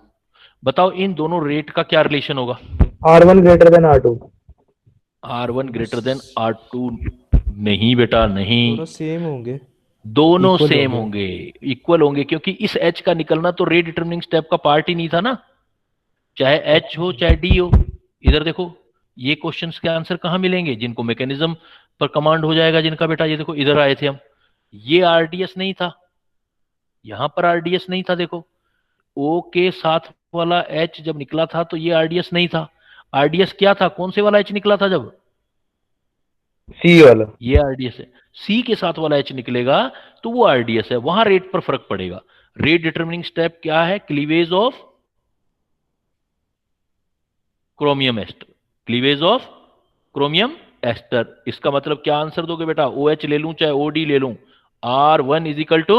बताओ इन दोनों रेट का क्या रिलेशन होगा, R1 > R2। R1 greater than R2 नहीं बेटा नहीं, दोनों सेम होंगे। दोनों Equal सेम होंगे। होंगे, इक्वल होंगे, क्योंकि इस H का निकलना तो रेट डिटरमिनिंग स्टेप का पार्ट ही नहीं था ना, चाहे H हो चाहे D हो। इधर देखो ये क्वेश्चंस के आंसर कहाँ मिलेंगे, जिनको मैकेनिज्म पर कमांड हो जाएगा जिनका, बेटा ये देखो इधर आए थे हम, ये आरडीएस नहीं था, यहां पर आरडीएस नहीं था, देखो O के साथ वाला H जब निकला था तो ये आरडीएस नहीं था। आरडीएस क्या था, कौन से वाला H निकला था जब, सी वाला। ये आरडीएस है। सी के साथ वाला H निकलेगा तो वो आरडीएस है, वहां रेट पर फर्क पड़ेगा। रेट डिटरमिनिंग स्टेप क्या है, cleavage of chromium ester, cleavage of chromium ester. इसका मतलब क्या आंसर दोगे बेटा, OH ले लूं चाहे OD ले लूं, R1 is equal to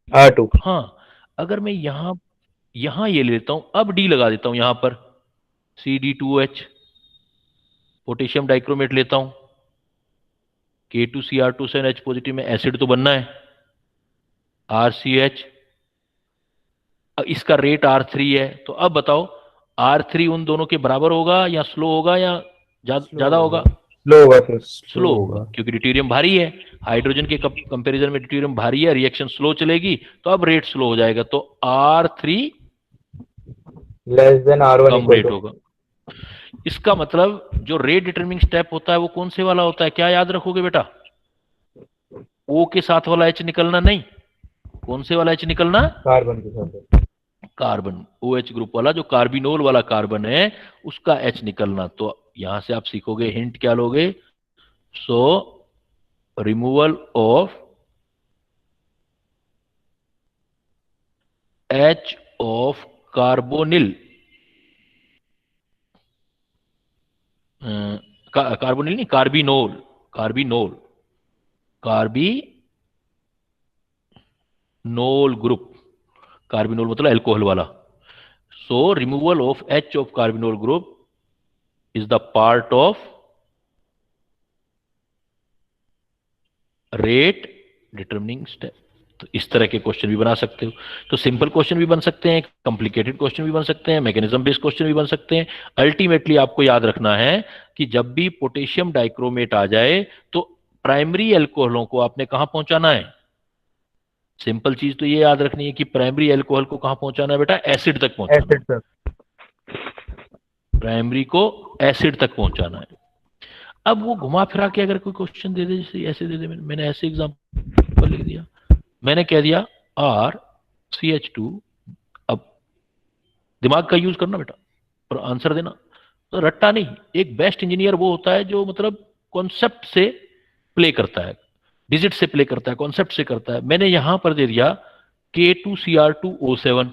R2। हाँ, अगर मैं यहां ये लेता हूं, अब D लगा देता हूं यहां पर, CD2H, पोटेशियम डाइक्रोमेट लेता हूं, K2Cr2 पॉजिटिव में एसिड तो बनना है, RCH, इसका रेट R3 है, तो अब बताओ R3 उन दोनों के बराबर होगा या स्लो होगा या ज्यादा होगा, स्लो होगा सर। स्लो होगा, क्योंकि ड्यूटेरियम भारी है, हाइड्रोजन के कंपैरिजन में ड्यूटेरियम भारी है, रिएक्शन स्लो चलेगी, तो अब रेट स्लो हो जाएगा, तो R3 लेस देन R1 कम रेट होगा। इसका मतलब जो रेट डिटरमिनिंग स्टेप होता है वो कौन से वाला होता है, क्या याद रखोगे बेटा, O के साथ वाला H निकलना नहीं, कौन से वाला H निकलना, कार्बन के साथ, कार्बन, OH ग्रुप वाला जो कार्बिनोल वाला कार्बन है उसका H निकलना। तो यहां से आप सीखोगे, हिंट क्या लोगे, so removal of H of carbonyl, carbonyl नहीं, carbinol, carbinol, carbinol group, carbinol मतलब अल्कोहल वाला। So removal of H of carbinol group is the part of rate determining step. तो इस तरह के क्वेश्चन भी बना सकते हो। तो सिंपल क्वेश्चन भी बन सकते हैं, कॉम्प्लिकेटेड क्वेश्चन भी बन सकते हैं, मैकेनिज्म बेस्ड क्वेश्चन भी बन सकते हैं। अल्टीमेटली आपको याद रखना है कि जब भी पोटेशियम डाइक्रोमेट आ जाए तो प्राइमरी अल्कोहलों को आपने कहां पहुंचाना है, सिंपल चीज तो ये याद रखनी है कि प्राइमरी अल्कोहल को कहां पहुंचाना है बेटा, एसिड तक पहुंचाना है, एसिड तक, प्राइमरी को एसिड तक पहुंचाना है। अब वो घुमा फिरा के अगर कोई क्वेश्चन दे दे, जैसे ऐसे दे दे, मैंने ऐसे एग्जांपल लिख दिया, मैंने कह दिया RCH2, अब दिमाग का यूज करना बेटा और आंसर देना, तो रट्टा नहीं। एक बेस्ट इंजीनियर वो होता है जो मतलब कॉन्सेप्ट से प्ले करता है, डिजिट से प्ले करता है, कॉन्सेप्ट से करता है। मैंने यहां पर दे दिया K2Cr2O7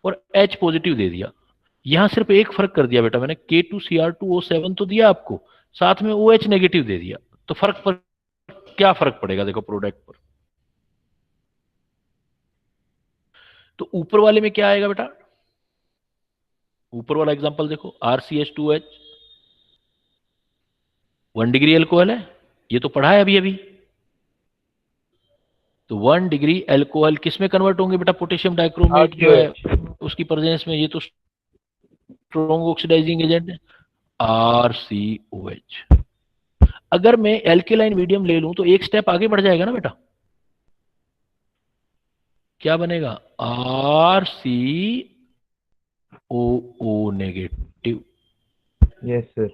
और H पॉजिटिव दे दिया, यहां सिर्फ एक फर्क कर दिया बेटा, मैंने K2Cr2O7 तो दिया आपको, साथ में OH नेगेटिव दे दिया, तो फर्क पर क्या फर्क पड़ेगा, देखो प्रोडक्ट पर। तो ऊपर वाले में क्या आएगा बेटा, ऊपर वाला एग्जांपल देखो, RCH2H 1 डिग्री अल्कोहल है, ये तो पढ़ा है अभी अभी। तो 1 डिग्री अल्कोहल किस में कन्वर्ट होंगे बेटा, पोटेशियम डाइक्रोमेट जो है उसकी प्रेजेंस में, ये तो स्ट्रॉन्ग ऑक्सीडाइजिंग एजेंट है, RCOH। अगर मैं एल्केलाइन मीडियम ले लूं तो एक स्टेप आगे बढ़ जाएगा ना बेटा, क्या बनेगा, RCOO negative, yes sir,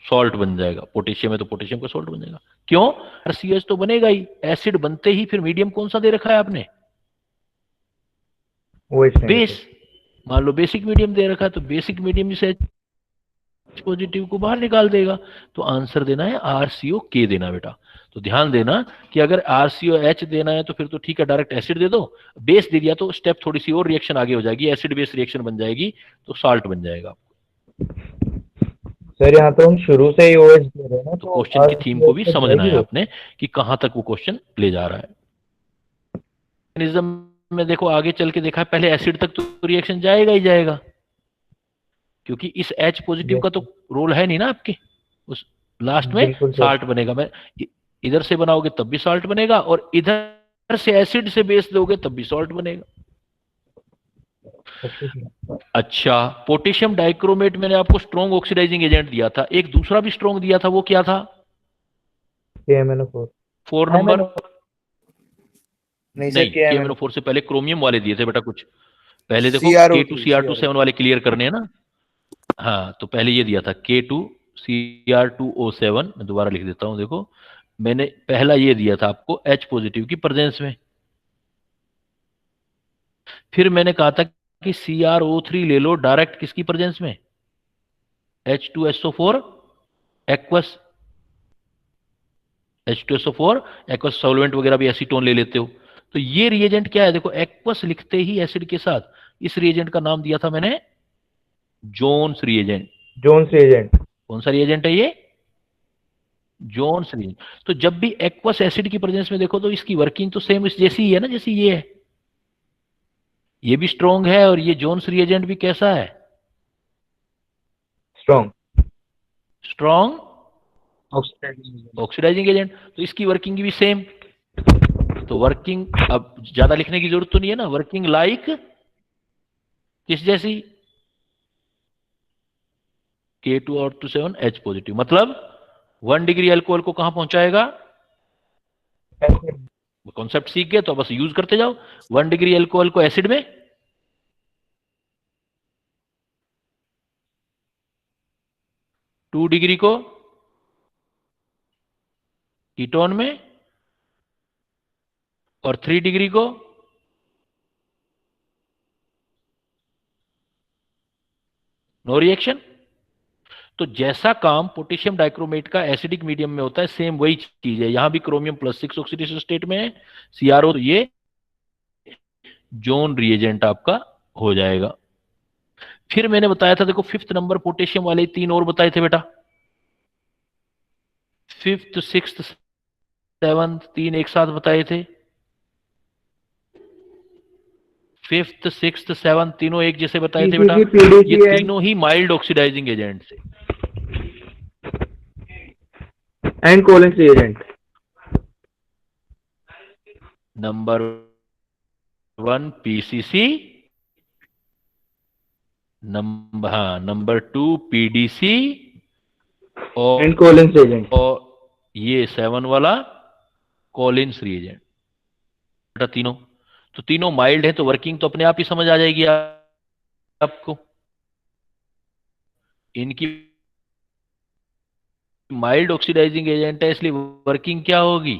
salt बन जाएगा, पोटेशियम है तो पोटेशियम का सॉल्ट बन जाएगा। क्यों, RCH तो बनेगा ही, एसिड बनते ही फिर मीडियम कौन सा दे रखा है आपने, OH बेस, मान लो बेसिक मीडियम दे रखा है, तो बेसिक मीडियम से पॉजिटिव को बाहर निकाल देगा, तो आंसर देना है RCOK देना बेटा। तो ध्यान देना कि अगर RCOH देना है तो फिर तो ठीक है, डायरेक्ट एसिड दे दो, बेस दे दिया तो स्टेप थोड़ी सी और रिएक्शन आगे हो जाएगी, एसिड बेस रिएक्शन बन जाएगी, तो साल्ट बन जाएगा। सर यहाँ तो हम शुरू से ही OH दे रहे हैं ना, तो क्वेश्चन की थीम को भी समझना है आपने कि कहां तक वो क्वेश्चन ले जा रहा है। मैकेनिज्म में देखो आगे चल के देखा, पहले एसिड तक तो रिएक्शन जाएगा ही जाएगा, क्योंकि इस H पॉजिटिव का तो रोल है नहीं ना आपके, उस लास्ट में साल्ट बनेगा। मैं इधर से बनाओगे तब भी साल्ट बनेगा, और इधर से एसिड से बेस दोगे तब भी साल्ट बनेगा। अच्छा, पोटेशियम डाइक्रोमेट मैंने आपको स्ट्रॉन्ग ऑक्सीडाइजिंग एजेंट दिया था, एक दूसरा भी स्ट्रॉन्ग दिया था, वो क्या था? KMnO4। 4 नंबर। नहीं सर, नहीं, KMnO4 से पहले क्रोमियम वाले दिए थे बेटा कुछ। पहले देखो K2Cr27 वाले क्लियर करने हैं ना। हाँ, तो पहले ये दिया था K2Cr2O7। मैं दोबारा लिख देता हूं, देखो मैंने पहला ये दिया था आपको H पॉजिटिव की प्रेजेंस में। फिर मैंने कहा था कि CrO3 ले लो डायरेक्ट, किसकी प्रेजेंस में? H2SO4 aqueous, H2SO4 aqueous solvent वगैरह भी एसीटोन ले लेते हो। तो ये रिएजेंट क्या है? देखो एक्वस लिखते ही एसिड के साथ, इस रिएजेंट का नाम दिया था मैंने जोन्स रिएजेंट। Jones reagent. कौन सा रिएजेंट है ये? Jones reagent. तो जब भी एक्वस एसिड की प्रेजेंस में देखो तो इसकी वर्किंग तो सेम इस जैसी ही है ना, जैसी ये है। ये भी स्ट्रॉन्ग है और ये जोन्स रिएजेंट भी कैसा है? स्ट्रॉन्ग। Strong oxidising agent. तो इसकी वर्किंग भी सेम। तो वर्किंग अब ज्यादा लिखने की जरूरत तो नहीं है ना, वर्किंग लाइक किस जैसी? K2O7 H positive. मतलब 1 डिग्री अल्कोहल को कहां पहुंचाएगा? कॉन्सेप्ट सीख गए तो बस यूज करते जाओ। 1 डिग्री अल्कोहल को एसिड में, 2 डिग्री को कीटोन में, और 3 डिग्री को नो रिएक्शन। तो जैसा काम पोटेशियम डाइक्रोमेट का एसिडिक मीडियम में होता है, सेम वही चीज है यहां भी। क्रोमियम +6 ऑक्सीडेशन स्टेट में है, CrO, तो ये जोन रिएजेंट आपका हो जाएगा। फिर मैंने बताया था, देखो 5th नंबर पोटेशियम वाले 3 और बताए थे बेटा। 5th 6th 7th 3 एक साथ बताए थे। 5th 6th 7th तीनों एक जैसे बताए थे बेटा। ये तीनों ही माइल्ड ऑक्सीडाइजिंग एजेंट से। And Collins reagent. Number 1 PCC, number 2 PDC, और एंड कोलेंस रिएजेंट। और ये 7 वाला कोलिन्स रिएजेंट बेटा। तीनों तो तीनों माइल्ड है, तो वर्किंग तो अपने आप ही समझ आ जाएगी आपको। इनकी माइल्ड ऑक्सीडाइजिंग एजेंट है, इसलिए वर्किंग क्या होगी?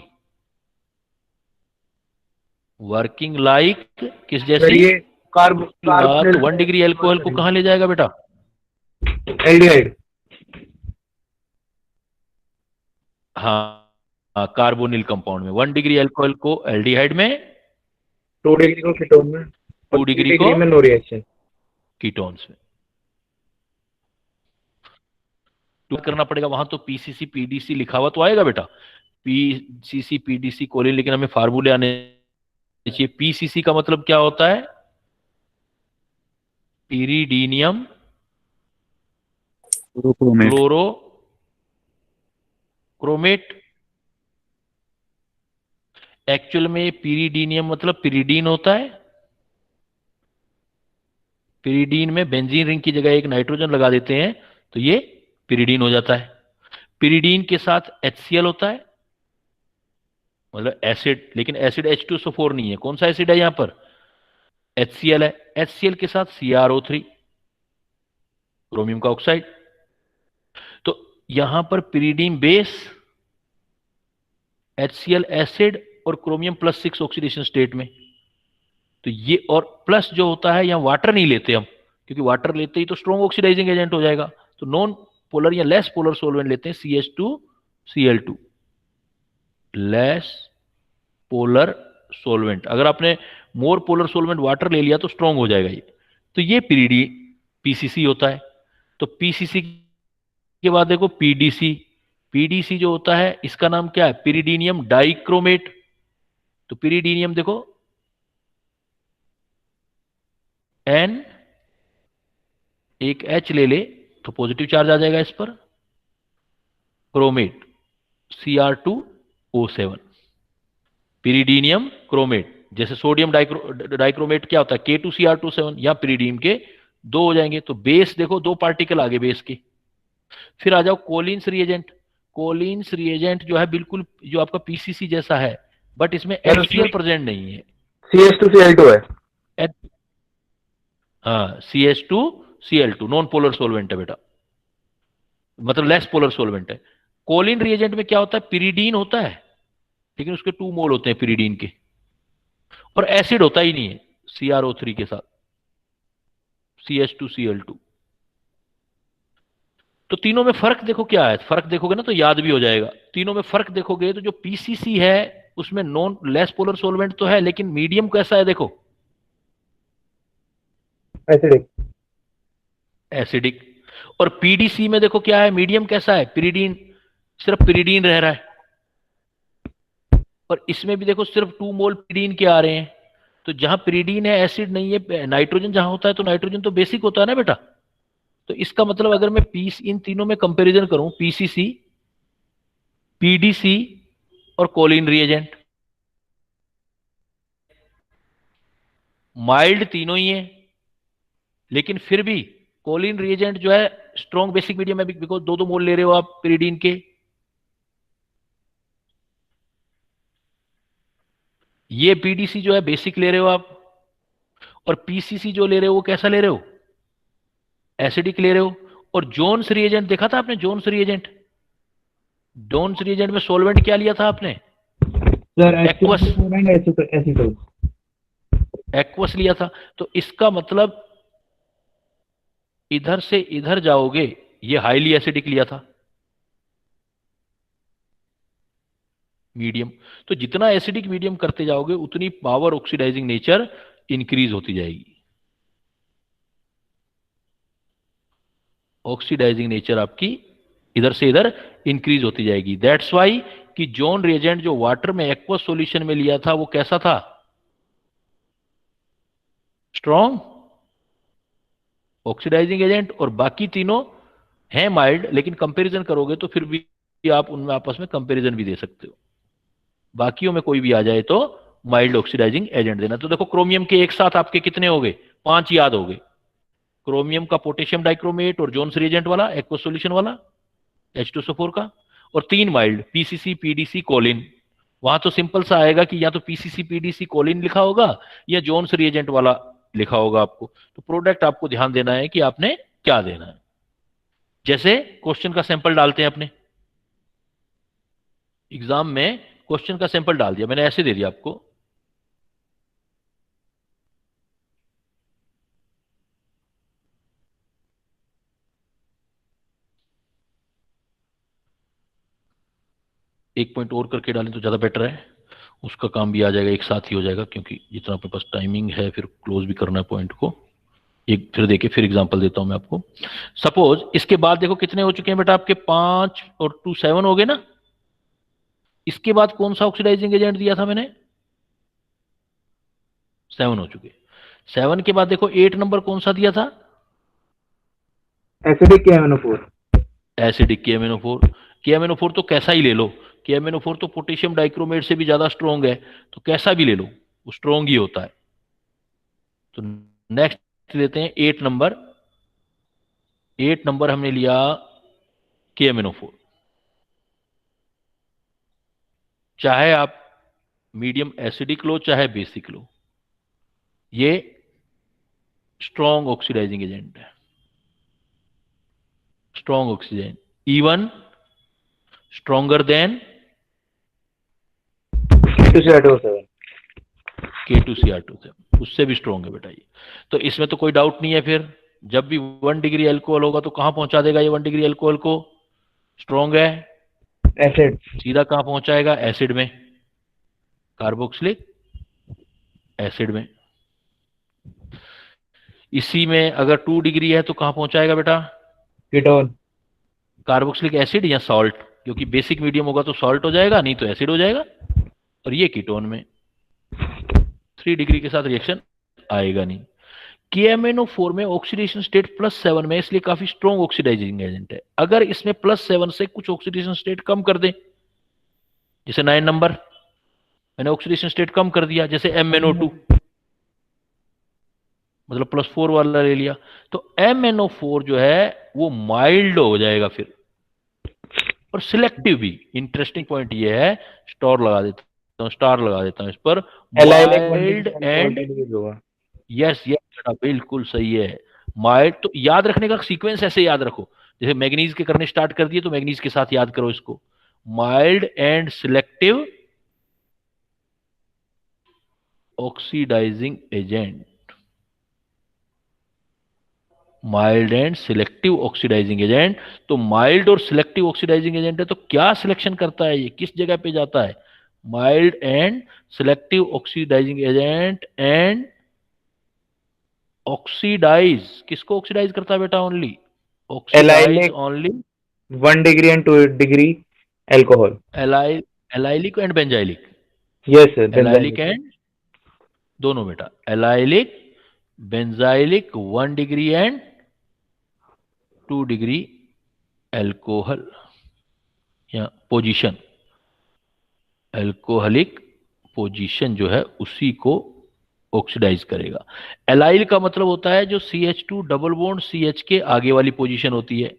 वर्किंग लाइक किस जैसी? तो 1 डिग्री अल्कोहल को कहां ले जाएगा बेटा? एल्डिहाइड। हाँ, कार्बोनिल कंपाउंड में। 1 डिग्री अल्कोहल को एल्डिहाइड में, 2 डिग्री को कीटोन में, 2 डिग्री को में नो रिएक्शन। कीटोन्स में करना पड़ेगा। वहां तो PCC PDC लिखा हुआ तो आएगा बेटा, PCC PDC कोलिन, लेकिन हमें फार्मूले आने चाहिए। PCC का मतलब क्या होता है? पिरीडीनियम क्लोरोक्रोमेट। एक्चुअल में पिरीडीनियम मतलब पिरीडीन होता है। पिरीडीन में बेंजीन रिंग की जगह एक नाइट्रोजन लगा देते हैं तो ये पिरीडीन हो जाता है। पिरीडीन के साथ HCl होता है, मतलब एसिड, लेकिन एसिड H2SO4 नहीं है। कौन सा एसिड है यहां पर? HCl है। HCl के साथ CrO3, क्रोमियम का ऑक्साइड। तो यहां पर पिरीडीन बेस, HCl एसिड और क्रोमियम +6 ऑक्सीडेशन स्टेट में। तो ये और प्लस जो होता है, यहां वाटर नहीं लेते हम, क्योंकि वाटर लेते ही तो स्ट्रॉन्ग ऑक्सीडाइजिंग एजेंट हो जाएगा। तो नॉन पोलर या लेस पोलर सोलवेंट लेते हैं, CH2Cl2, लेस पोलर सोलवेंट। अगर आपने मोर पोलर सोलवेंट वाटर ले लिया तो स्ट्रॉन्ग हो जाएगा ये। तो ये PCC होता है। तो PCC के बाद देखो PDC। PDC जो होता है, इसका नाम क्या है? पिरीडीनियम डाइक्रोमेट। तो पिरीडीनियम देखो N, एक H ले ले तो पॉजिटिव चार्ज आ जाएगा इस पर, क्रोमेट Cr2O7, पिरीडीनियम क्रोमेट। जैसे सोडियम डाइक्रोमेट क्या होता है K2Cr27, यहाँ पिरिडीन के 2 हो जाएंगे, तो बेस देखो 2 पार्टिकल आगे बेस के। फिर आ जाओ कोलिन्स रिएजेंट। कोलिन्स रिएजेंट जो है बिल्कुल जो आपका पीसीसी जैसा है, बट इसमें HCl प्रेजेंट नहीं है। CH2Cl2 है। हाँ, CH2Cl2 नॉन पोलर सोलवेंट है बेटा, मतलब लेस पोलर सोलवेंट है। कोलिन रिएजेंट में क्या होता है, पिरिडीन होता है लेकिन उसके 2 मोल होते हैं पिरिडीन के, और एसिड होता ही नहीं है CrO3 के साथ, CH2Cl2। तो तीनों में फर्क देखो क्या है, फर्क देखोगे ना तो याद भी हो जाएगा। तीनों में फर्क देखोगे तो जो पीसीसी है उसमें नॉन लेस पोलर सोलवेंट तो है, लेकिन मीडियम कैसा है देखो, एसिडिक। एसिडिक। और पीडीसी में देखो क्या है, मीडियम कैसा है, पिरिडीन, सिर्फ पिरिडीन रह रहा है। और इसमें भी देखो सिर्फ 2 मोल पिरिडीन के आ रहे हैं। तो जहां पिरिडीन है एसिड नहीं है, नाइट्रोजन जहां होता है तो नाइट्रोजन तो बेसिक होता है ना बेटा। तो इसका मतलब अगर मैं इन तीनों में कंपैरिजन करूं, पीसीसी, पीडीसी और कोलिन रिएजेंट, माइल्ड तीनों ही है, लेकिन फिर भी कोलिन रिएजेंट जो है स्ट्रॉन्ग बेसिक मीडियम है, बिकॉज 2-2 मोल ले रहे हो आप पिरिडीन के। ये पीडीसी जो है बेसिक ले रहे हो आप, और पीसीसी जो ले रहे हो वो कैसा ले रहे हो, एसिडिक ले रहे हो। और जोन्स रिएजेंट देखा था आपने, जोन्स रिएजेंट, जोन्स रिएजेंट में सॉल्वेंट क्या लिया था आपने, सर एक्वस, एसिटोन। एक्वस लिया था। तो इसका मतलब इधर से इधर जाओगे, ये हाईली एसिडिक लिया था, मीडियम। तो जितना एसिडिक मीडियम करते जाओगे उतनी पावर ऑक्सीडाइजिंग नेचर इंक्रीज होती जाएगी, ऑक्सीडाइजिंग नेचर आपकी इधर से इधर इंक्रीज होती जाएगी। दैट्स वाई कि जोन रिएजेंट जो वाटर में एक्वस सॉल्यूशन में लिया था वो कैसा था, स्ट्रॉन्ग ऑक्सीडाइजिंग एजेंट, और बाकी तीनों हैं माइल्ड, लेकिन कंपैरिजन करोगे तो फिर भी आप उनमें आपस में कंपैरिजन भी दे सकते हो। बाकियों में कोई भी आ जाए तो माइल्ड ऑक्सीडाइजिंग एजेंट देना। तो देखो क्रोमियम के एक साथ आपके कितने हो गए, 5 याद हो गए। क्रोमियम का पोटेशियम डाइक्रोमेट और जोन्स रिएजेंट वाला एक्वस सॉल्यूशन वाला H2SO4 का, और 3 माइल्ड पीसीसी, पीडीसी, कोलिन। वहां तो सिंपल सा आएगा कि या तो पीसीसी, पीडीसी, कोलिन लिखा होगा या जोन्स रिएजेंट वाला लिखा होगा आपको। तो प्रोडक्ट आपको ध्यान देना है कि आपने क्या देना है। जैसे क्वेश्चन का सैंपल डालते हैं अपने एग्जाम में, क्वेश्चन का सैंपल डाल दिया मैंने, ऐसे दे दिया आपको, एक पॉइंट और करके डालें तो ज्यादा बेटर है, उसका काम भी आ जाएगा, एक साथ ही हो जाएगा, क्योंकि जितना अपने पास टाइमिंग है फिर क्लोज भी करना है पॉइंट को। एक फिर देखिए, फिर एग्जांपल देता हूं मैं आपको। सपोज इसके बाद देखो कितने हो चुके हैं बेटा आपके, 5 और 2 7 हो गए ना। इसके बाद कौन सा ऑक्सीडाइजिंग एजेंट दिया था मैंने, 7 हो चुके। 7 के बाद देखो 8 नंबर कौन सा दिया था, acidic KMnO4। Acidic KMnO4। KMnO4 तो कैसा ही ले लो, KMnO4 तो पोटेशियम डाइक्रोमेट से भी ज्यादा स्ट्रॉन्ग है, तो कैसा भी ले लो वो स्ट्रॉन्ग ही होता है। तो नेक्स्ट लेते हैं 8 नंबर। 8 नंबर हमने लिया KMnO4। चाहे आप मीडियम एसिडिक लो चाहे बेसिक लो, ये स्ट्रॉन्ग ऑक्सीडाइजिंग एजेंट है, strong oxygen, even stronger than K2Cr27। K2Cr27, उससे भी स्ट्रॉन्ग है बेटा ये। तो इसमें तो कोई डाउट नहीं है। फिर जब भी 1 डिग्री अल्कोहल होगा तो कहां पहुंचा देगा ये 1 डिग्री अल्कोहल को, स्ट्रॉन्ग है, एसिड। सीधा कहां पहुंचाएगा, एसिड में, कार्बोक्सिलिक एसिड में। इसी में अगर 2 डिग्री है तो कहां पहुंचाएगा बेटा, कीटोन। कार्बोक्सिलिक एसिड या सॉल्ट, क्योंकि बेसिक मीडियम होगा तो सॉल्ट हो जाएगा, नहीं तो एसिड हो जाएगा। और ये कीटोन में 3 डिग्री के साथ रिएक्शन आएगा नहीं। KMnO4 में ऑक्सीडेशन स्टेट +7 में, इसलिए काफी स्ट्रॉन्ग ऑक्सीडाइजिंग एजेंट है। अगर इसमें +7 से कुछ ऑक्सीडेशन स्टेट कम कर दें, जैसे 9 नंबर, मैंने ऑक्सीडेशन स्टेट कम कर दिया, जैसे MnO2 मतलब +4 वाला ले लिया, तो MnO4 जो है वो माइल्ड हो जाएगा फिर, और सिलेक्टिव भी। इंटरेस्टिंग पॉइंट ये है, स्टार लगा देता हूं इस पर, एलाइलिक माइल्ड एंड, डिग्री होगा। यस यस बेटा बिल्कुल सही है। माइल्ड, तो याद रखने का सीक्वेंस ऐसे याद रखो, जैसे मैग्नीज के करने स्टार्ट कर दिए तो मैग्नीज के साथ याद करो इसको, mild and selective oxidising agent, mild and selective oxidising agent. तो माइल्ड और सिलेक्टिव ऑक्सीडाइजिंग एजेंट है, तो क्या सिलेक्शन करता है ये, किस जगह पे जाता है, mild and selective oxidising agent and oxidise, किसको ऑक्सीडाइज करता है बेटा, only oxidise allylic only 1 degree and 2 degree alcohol. Allylic and benzylic, yes sir, allylic and दोनों बेटा, allylic benzylic 1 degree and 2 degree alcohol या पोजीशन, अल्कोहलिक पोजीशन जो है उसी को ऑक्सीडाइज करेगा। एलाइल का मतलब होता है जो CH2 डबल बॉन्ड CH के आगे वाली पोजीशन होती है,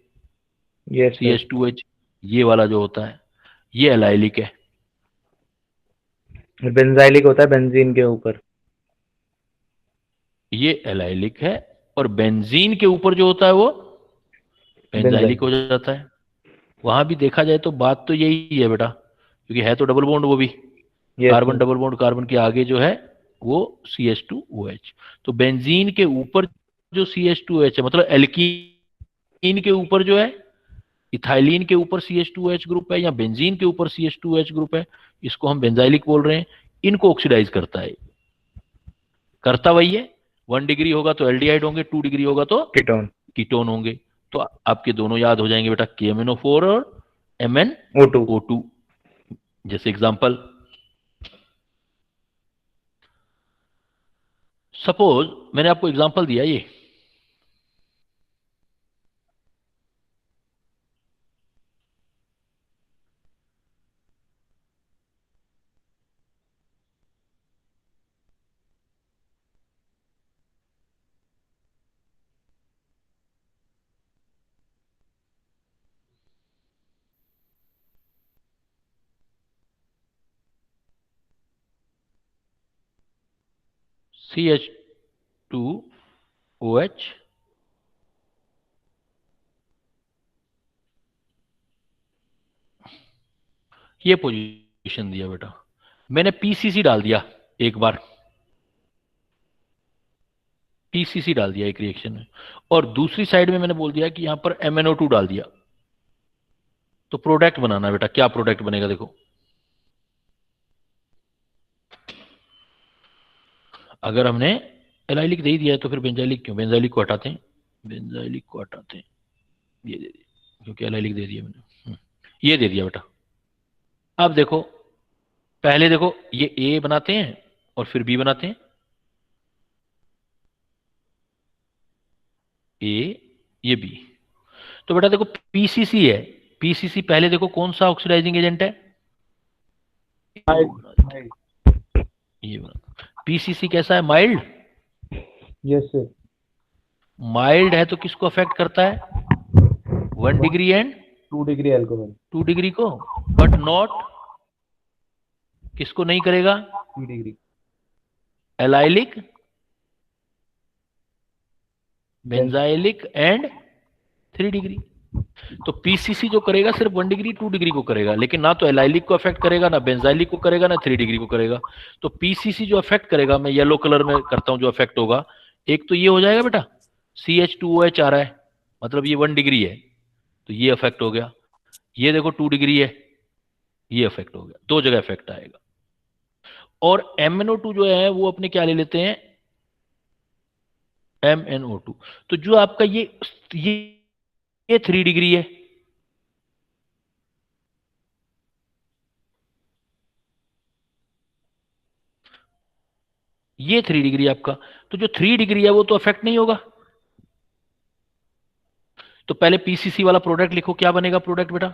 यस सर। CH2H, ये वाला जो होता है ये एलाइलिक है। बेंजाइलिक होता है बेंजीन के ऊपर। ये एलाइलिक है, और बेंजीन के ऊपर जो होता है वो बेंजाइलिक हो जाता है। वहां भी देखा जाए तो बात तो यही है बेटा, क्योंकि है तो डबल बॉन्ड वो भी, कार्बन डबल बॉन्ड, कार्बन के आगे जो है वो CH2OH। तो बेंजीन के ऊपर जो CH2OH है, मतलब एल्कीन के ऊपर जो है, इथाइलिन के ऊपर CH2OH ग्रुप है, या बेंजीन के ऊपर CH2OH ग्रुप है, इसको हम बेंजाइलिक बोल रहे हैं। इनको ऑक्सीडाइज करता है, करता वही है। 1 डिग्री होगा तो एल्डिहाइड होंगे, 2 डिग्री होगा तो कीटोन। कीटोन होंगे। तो आपके दोनों याद हो जाएंगे बेटा, KMnO4 और O2। MnO2। जैसे एग्जांपल, सपोज मैंने आपको एग्जांपल दिया ये, CH2OH ये पोजीशन दिया बेटा, मैंने PCC डाल दिया एक बार, PCC डाल दिया एक रिएक्शन में, और दूसरी साइड में मैंने बोल दिया कि यहां पर MnO2 डाल दिया। तो प्रोडक्ट बनाना बेटा, क्या प्रोडक्ट बनेगा देखो, अगर हमने एलाइलिक दे ही दिया है तो फिर बेंजाइलिक क्यों, बेंजाइलिक को हटाते हैं, बेंजाइलिक को हटाते हैं, ये दे दिया क्योंकि एलाइलिक दे दिया मैंने, ये दे दिया बेटा। अब देखो, पहले देखो ये A बनाते हैं और फिर B बनाते हैं, A ये B। तो बेटा देखो PCC है, PCC पहले देखो कौन सा ऑक्सीडाइजिंग एजेंट है, ये बना। PCC कैसा है, माइल्ड। Yes sir. माइल्ड है तो किसको अफेक्ट करता है, 1 degree and 2 degree alcohol. 2 degree को, बट नॉट, किसको नहीं करेगा, 3 degree. Allylic benzylic and 3 degree. तो PCC जो करेगा सिर्फ 1 डिग्री 2 डिग्री को करेगा, लेकिन ना तो एलाइलिक को अफेक्ट करेगा, ना बेंजाइलिक को करेगा, ना 3 डिग्री को करेगा। तो PCC जो अफेक्ट करेगा, मैं येलो कलर में करता हूं जो अफेक्ट होगा, एक तो ये हो जाएगा बेटा, CH2OH आ रहा है, मतलब ये 1 डिग्री है तो ये अफेक्ट हो गया, ये देखो 2 डिग्री है, ये अफेक्ट हो गया, दो जगह अफेक्ट आएगा। और MnO2 जो है वो अपने क्या ले लेते हैं, MnO2। तो जो आपका ये 3 डिग्री है, ये 3 डिग्री आपका, तो जो 3 डिग्री है वो तो अफेक्ट नहीं होगा। तो पहले PCC वाला प्रोडक्ट लिखो, क्या बनेगा प्रोडक्ट बेटा,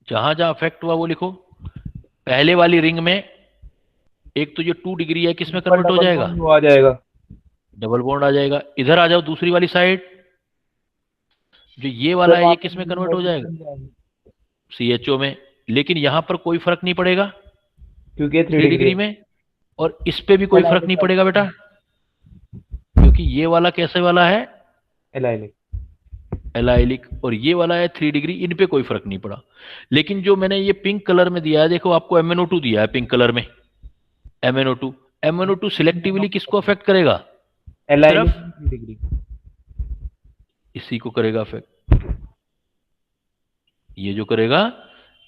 जहां जहां अफेक्ट हुआ वो लिखो। पहले वाली रिंग में एक तो ये 2 डिग्री है, किसमें कन्वर्ट हो जाएगा? वो आ जाएगा। डबल बॉन्ड आ जाएगा। इधर आ जाओ दूसरी वाली साइड, जो ये वाला है ये किसमें कन्वर्ट हो जाएगा? CHO में। लेकिन यहां पर कोई फर्क नहीं पड़ेगा क्योंकि 3 डिग्री में, और इस पे भी कोई फर्क नहीं पड़ेगा बेटा, क्योंकि ये वाला कैसे वाला है? एलाइलिक। एलाइलिक। और ये वाला है 3 डिग्री, इन पे कोई फर्क नहीं पड़ा। लेकिन जो मैंने ये पिंक कलर में दिया है, देखो आपको MnO2 दिया है पिंक कलर में। MnO2 सिलेक्टिवली किसको अफेक्ट करेगा? एलाइलिक सिर्फ 3 डिग्री। इसी को करेगा अफेक्ट। ये जो करेगा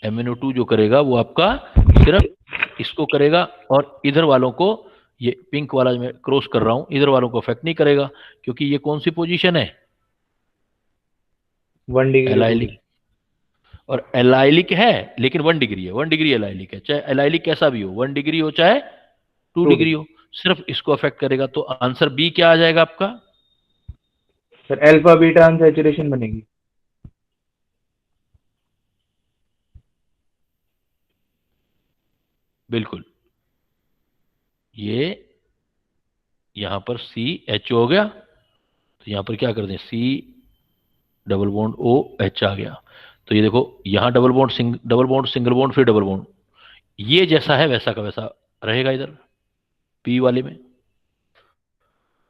MnO2 जो करेगा वो आपका सिर्फ इसको करेगा, और इधर वालों को, ये पिंक वाला मैं क्रॉस कर रहा हूं, इधर वालों को अफेक्ट नहीं करेगा, क्योंकि ये कौन सी पोजीशन है? 1 डिग्री। एलाइलिक। और एलाइलिक है लेकिन 1 डिग्री है, 1 डिग्री एलाइलिक है। चाहे एलाइलिक कैसा भी हो, 1 डिग्री हो चाहे 2 डिग्री हो, सिर्फ इसको अफेक्ट करेगा। तो आंसर बी क्या आ जाएगा आपका? सर अल्फा बीटा अनसैचुरेशन बनेगी। बिल्कुल। ये यहां पर CHO हो गया, तो यहां पर क्या कर दें, C डबल बॉन्ड OH आ गया। तो ये देखो, यहां डबल बॉन्ड सिंगल बॉन्ड फिर डबल बॉन्ड, ये जैसा है वैसा का वैसा रहेगा इधर P वाले में।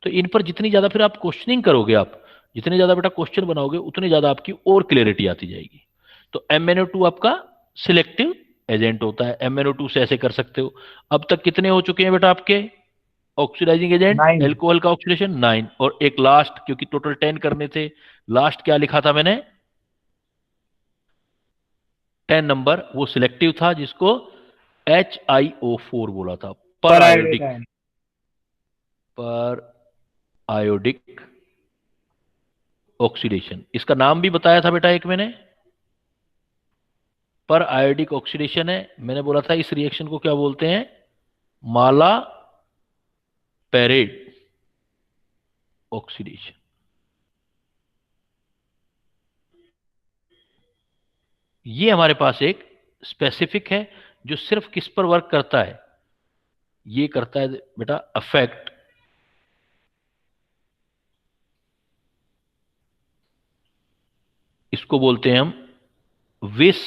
तो इन पर जितनी ज्यादा फिर आप क्वेश्चनिंग करोगे, आप जितने ज्यादा बेटा क्वेश्चन बनाओगे, उतनी ज्यादा आपकी और क्लियरिटी आती जाएगी। तो MnO2 आपका सिलेक्टिव एजेंट होता है। MnO2 से ऐसे कर सकते हो। अब तक कितने हो चुके हैं बेटा आपके ऑक्सीडाइजिंग एजेंट? 9। एल्कोहल का ऑक्सीडेशन 9, और एक लास्ट, क्योंकि टोटल 10 करने थे, लास्ट क्या लिखा था मैंने? 10 नंबर, वो सिलेक्टिव था, जिसको HiO4 बोला था, पर आयोडिक ऑक्सीडेशन। इसका नाम भी बताया था बेटा एक मैंने, पर आयोडिक ऑक्सीडेशन है। मैंने बोला था इस रिएक्शन को क्या बोलते हैं? माला पेरेड ऑक्सीडेशन। ये हमारे पास एक स्पेसिफिक है, जो सिर्फ किस पर वर्क करता है? ये करता है बेटा अफेक्ट इसको बोलते हैं हम विस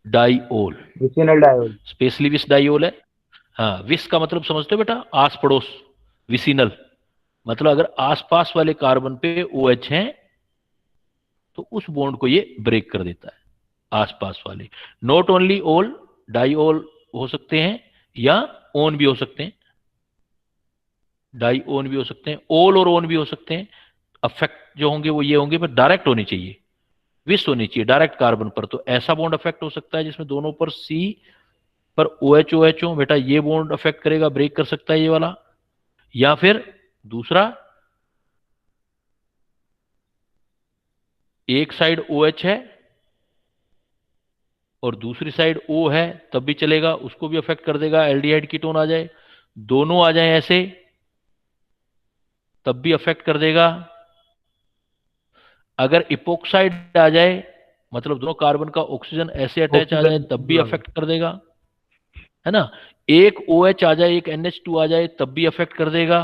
डाइओल। Vicinal diol. स्पेशली विस डाइओल है। हाँ, विस का मतलब समझते हो बेटा? आस पड़ोस। विसिनल मतलब अगर आसपास वाले कार्बन पे OH हैं तो उस बॉन्ड को ये ब्रेक कर देता है, आसपास वाले। नॉट ओनली ओल, डाइओल हो सकते हैं या ओन भी हो सकते हैं, डाई ओन भी हो सकते हैं, ओल और ओन भी हो सकते हैं। अफेक्ट जो होंगे वो ये होंगे, पर डायरेक्ट होनी चाहिए, विस होनी चाहिए डायरेक्ट कार्बन पर। तो ऐसा बॉन्ड अफेक्ट हो सकता है जिसमें दोनों पर C पर OH OH हो, बेटा ये बॉन्ड अफेक्ट करेगा, ब्रेक कर सकता है ये वाला। या फिर दूसरा, एक साइड OH है और दूसरी साइड O है, तब भी चलेगा, उसको भी अफेक्ट कर देगा। एल्डिहाइड कीटोन आ जाए, दोनों आ जाए ऐसे, तब भी अफेक्ट कर देगा। अगर इपोक्साइड आ जाए, मतलब दोनों कार्बन का ऑक्सीजन ऐसे अटैच आ जाए, तब भी अफेक्ट कर देगा, है ना। एक OH आ जाए, एक NH2 आ जाए, तब भी अफेक्ट कर देगा।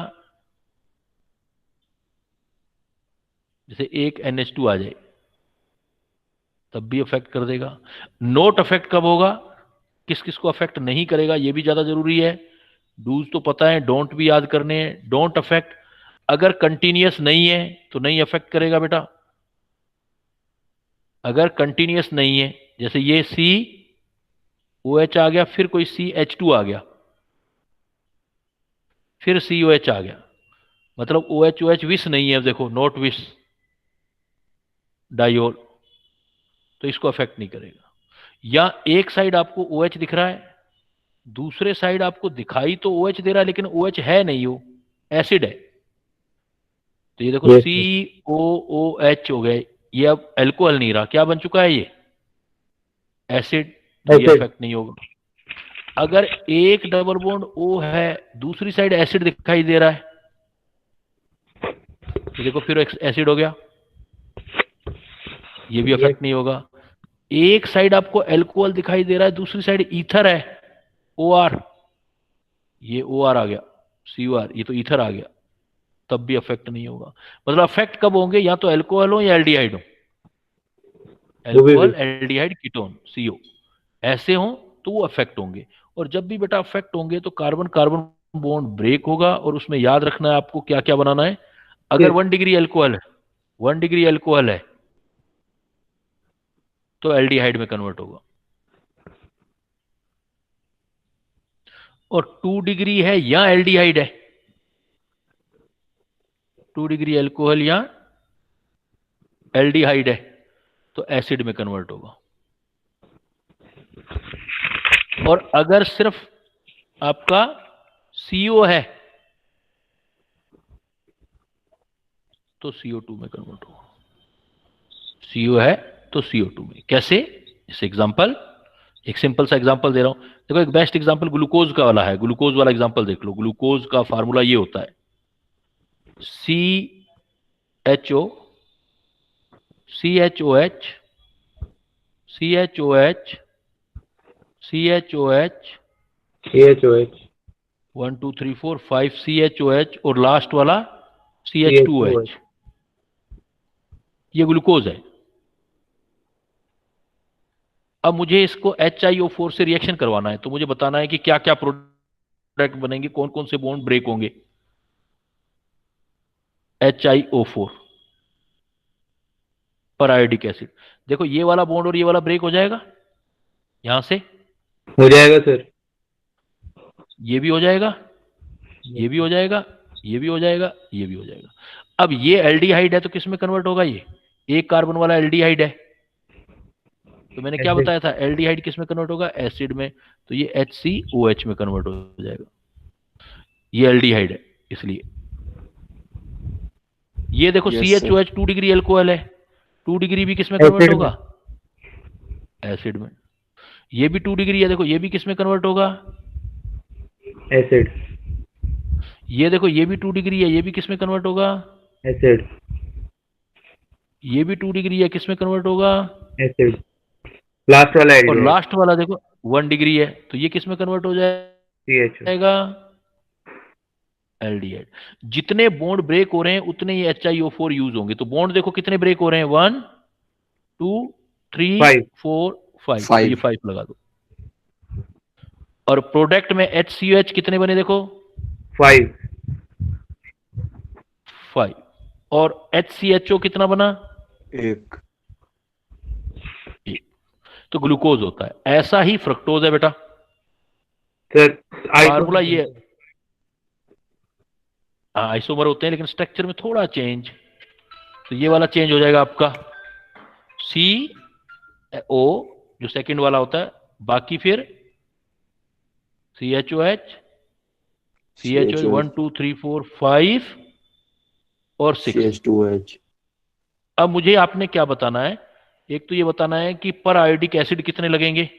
जैसे एक NH2 आ जाए तब भी अफेक्ट कर देगा। नोट अफेक्ट कब होगा, किस किस को अफेक्ट नहीं करेगा, ये भी ज्यादा जरूरी है। डूज तो पता है, डोंट भी याद करने हैं। डोंट अफेक्ट, अगर कंटिन्यूअस नहीं है तो नहीं अफेक्ट करेगा बेटा। अगर कंटिन्यूअस नहीं है, जैसे ये COH आ गया, फिर कोई CH2 आ गया, फिर COH आ गया, मतलब OH OH विस नहीं है। देखो, नॉट विस डाइओल, तो इसको अफेक्ट नहीं करेगा। या एक साइड आपको OH दिख रहा है, दूसरे साइड आपको दिखाई तो OH दे रहा है, लेकिन OH है नहीं, वो एसिड है। तो ये देखो COOH हो गया, ये अब एल्कोहल नहीं रहा, क्या बन चुका है ये? एसिड। तो ये अफेक्ट नहीं होगा। अगर एक डबल बॉन्ड O है, दूसरी साइड एसिड दिखाई दे रहा है, तो देखो फिर एसिड हो गया, ये भी अफेक्ट नहीं होगा। एक साइड आपको अल्कोहल दिखाई दे रहा है, दूसरी साइड ईथर है, OR, ये OR आ गया, COR, ये तो ईथर आ गया, तब भी अफेक्ट नहीं होगा। मतलब अफेक्ट कब होंगे, या तो अल्कोहल हो या एल्डिहाइड हो, अल्कोहल, एल्डिहाइड, कीटोन, CO, ऐसे हो तो वो अफेक्ट होंगे। और जब भी बेटा अफेक्ट होंगे तो कार्बन कार्बन बॉन्ड ब्रेक होगा, और उसमें याद रखना है आपको क्या क्या बनाना है। अगर 1 डिग्री अल्कोहल है, 1 डिग्री अल्कोहल है तो एल्डिहाइड में कन्वर्ट होगा, और 2 डिग्री है या एल्डिहाइड है, 2 डिग्री अल्कोहल या एल्डिहाइड है तो एसिड में कन्वर्ट होगा। और अगर सिर्फ आपका CO है तो CO2 में कन्वर्ट होगा, CO है तो CO2 में। कैसे? इस एग्जांपल, एक सिंपल सा एग्जांपल दे रहा हूं, देखो एक बेस्ट एग्जांपल ग्लूकोज का वाला है, ग्लूकोज वाला एग्जांपल देख लो। ग्लूकोज का फार्मूला ये होता है CHO, CHOH, CHOH, CHOH, 1 2 3 4 5 CHOH, और लास्ट वाला CH2OH, ये ग्लूकोज है। अब मुझे इसको HiO4 से रिएक्शन करवाना है, तो मुझे बताना है कि क्या क्या प्रोडक्ट बनेंगे, कौन कौन से बॉन्ड ब्रेक होंगे। HiO4 पर आयोडिक एसिड, देखो ये वाला बॉन्ड और ये वाला ब्रेक हो जाएगा, यहां से हो जाएगा सर, ये भी हो जाएगा, ये भी हो जाएगा, ये भी हो जाएगा, ये भी हो जाएगा। अब ये एल्डिहाइड है तो किस में कन्वर्ट होगा, ये एक कार्बन वाला एल्डिहाइड है, तो मैंने क्या बताया था, एल्डिहाइड किस में कन्वर्ट होगा, एसिड में, तो ये HCOH में कन्वर्ट हो जाएगा, ये एल्डिहाइड है इसलिए। ये देखो CHOH 2 डिग्री अल्कोहल है, 2 डिग्री भी किस में कन्वर्ट होगा, एसिड में। ये भी 2 डिग्री है, देखो ये भी किस में कन्वर्ट होगा, एसिड। ये देखो ये भी 2 डिग्री है, ये भी किस में कन्वर्ट होगा, एसिड। ये भी 2 डिग्री है, किस में कन्वर्ट होगा, एसिड। लास्ट वाला और लास्ट वाला देखो 1 डिग्री है, तो ये किस में कन्वर्ट हो जाएगा, एल्डिहाइड। जितने बॉन्ड ब्रेक हो रहे हैं उतने ही HiO4 यूज होंगे। तो बॉन्ड देखो कितने ब्रेक हो रहे हैं, 1 2 3 4 5, ये 5 लगा दो। और प्रोडक्ट में HCOH कितने बने देखो, 5। और HCHO कितना बना, 1। तो ग्लूकोज होता है। ऐसा ही फ्रक्टोज है बेटा, सर फार्मूला ये, आइसोमर होते हैं लेकिन स्ट्रक्चर में थोड़ा चेंज, तो ये वाला चेंज हो जाएगा आपका CO जो सेकंड वाला होता है, बाकी फिर CHOH 1 2 3 4 5 और 6। CH2OH। अब मुझे आपने क्या बताना है, एक तो ये बताना है कि पर आयोडिक एसिड कितने लगेंगे,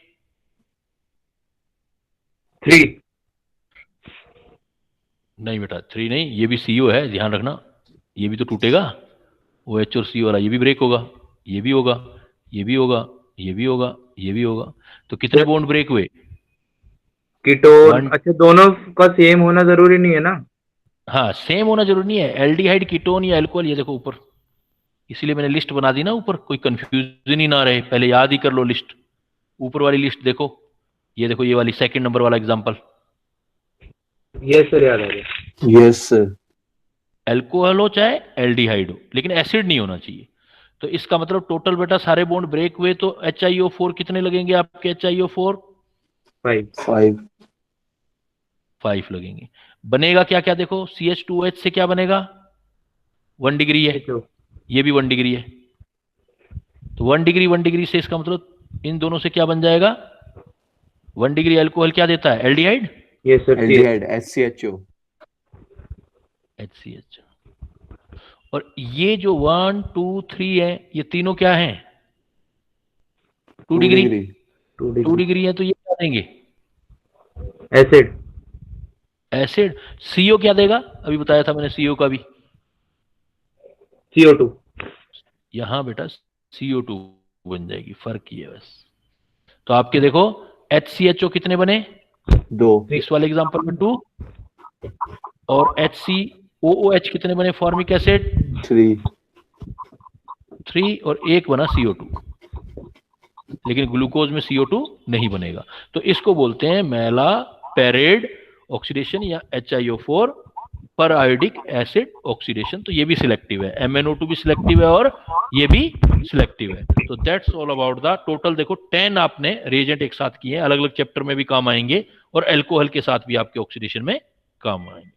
3। नहीं बेटा 3 नहीं, ये भी CO है, ध्यान रखना, ये भी तो टूटेगा, OH और CO वाला, ये भी ब्रेक होगा, ये भी होगा, ये भी होगा, ये भी होगा, ये भी होगा, तो कितने बॉन्ड ब्रेक हुए, कीटोन। अच्छा, दोनों का सेम होना जरूरी नहीं है ना, हाँ सेम होना जरूरी नहीं है, एल्डिहाइड, कीटोन या अल्कोहल, ये देखो ऊपर, इसीलिए मैंने लिस्ट बना दी ना ऊपर, कोई कंफ्यूजन ही ना रहे, पहले याद ही कर लो लिस्ट। ऊपर वाली लिस्ट देखो, ये देखो ये वाली सेकंड नंबर वाला एग्जांपल, यस सर, याद आ गया। Yes sir. अल्कोहल हो चाहे एल्डिहाइड हो, लेकिन एसिड नहीं होना चाहिए। तो इसका मतलब टोटल बेटा सारे बॉन्ड ब्रेक हुए तो HiO4 कितने लगेंगे आपके, HiO4 5 लगेंगे। बनेगा क्या क्या देखो, CH2OH से क्या बनेगा, 1 डिग्री है, ये भी 1 डिग्री है, तो 1 डिग्री से इसका मतलब इन दोनों से क्या बन जाएगा, 1 डिग्री अल्कोहल क्या देता है, aldehyde, yes sir, aldehyde HCHO। HCH। और ये जो 1 2 3 है, ये तीनों क्या हैं, 2 डिग्री, 2 डिग्री है, तो ये क्या देंगे, एसिड। एसिड। CO क्या देगा, अभी बताया था मैंने CO का भी, CO2। यहां बेटा CO2 बन जाएगी, फर्क ही है बस। तो आपके देखो HCHO कितने बने 2 इस वाले एग्जांपल में 2, और HCOOH कितने बने फॉर्मिक एसिड 3 और एक बना CO2, लेकिन ग्लूकोज में CO2 नहीं बनेगा। तो इसको बोलते हैं मेलापेरेड ऑक्सीडेशन या HiO4 पर आयोडिक एसिड ऑक्सीडेशन। तो ये भी सिलेक्टिव है, MnO2 भी सिलेक्टिव है और ये भी सिलेक्टिव है। तो that's all about the total. देखो 10 आपने रिएजेंट एक साथ किए, अलग अलग चैप्टर में भी काम आएंगे और अल्कोहल के साथ भी आपके ऑक्सीडेशन में काम आएंगे।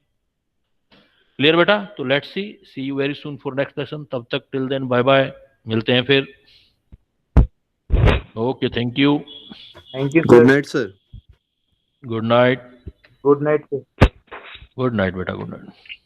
क्लियर बेटा? तो let's see you very soon for next lesson. तब तक टिल देन बाय बाय, मिलते हैं फिर। Okay, thank you, thank you good sir. Night sir. Good night. Good night sir. Good night बेटा, गुड नाइट।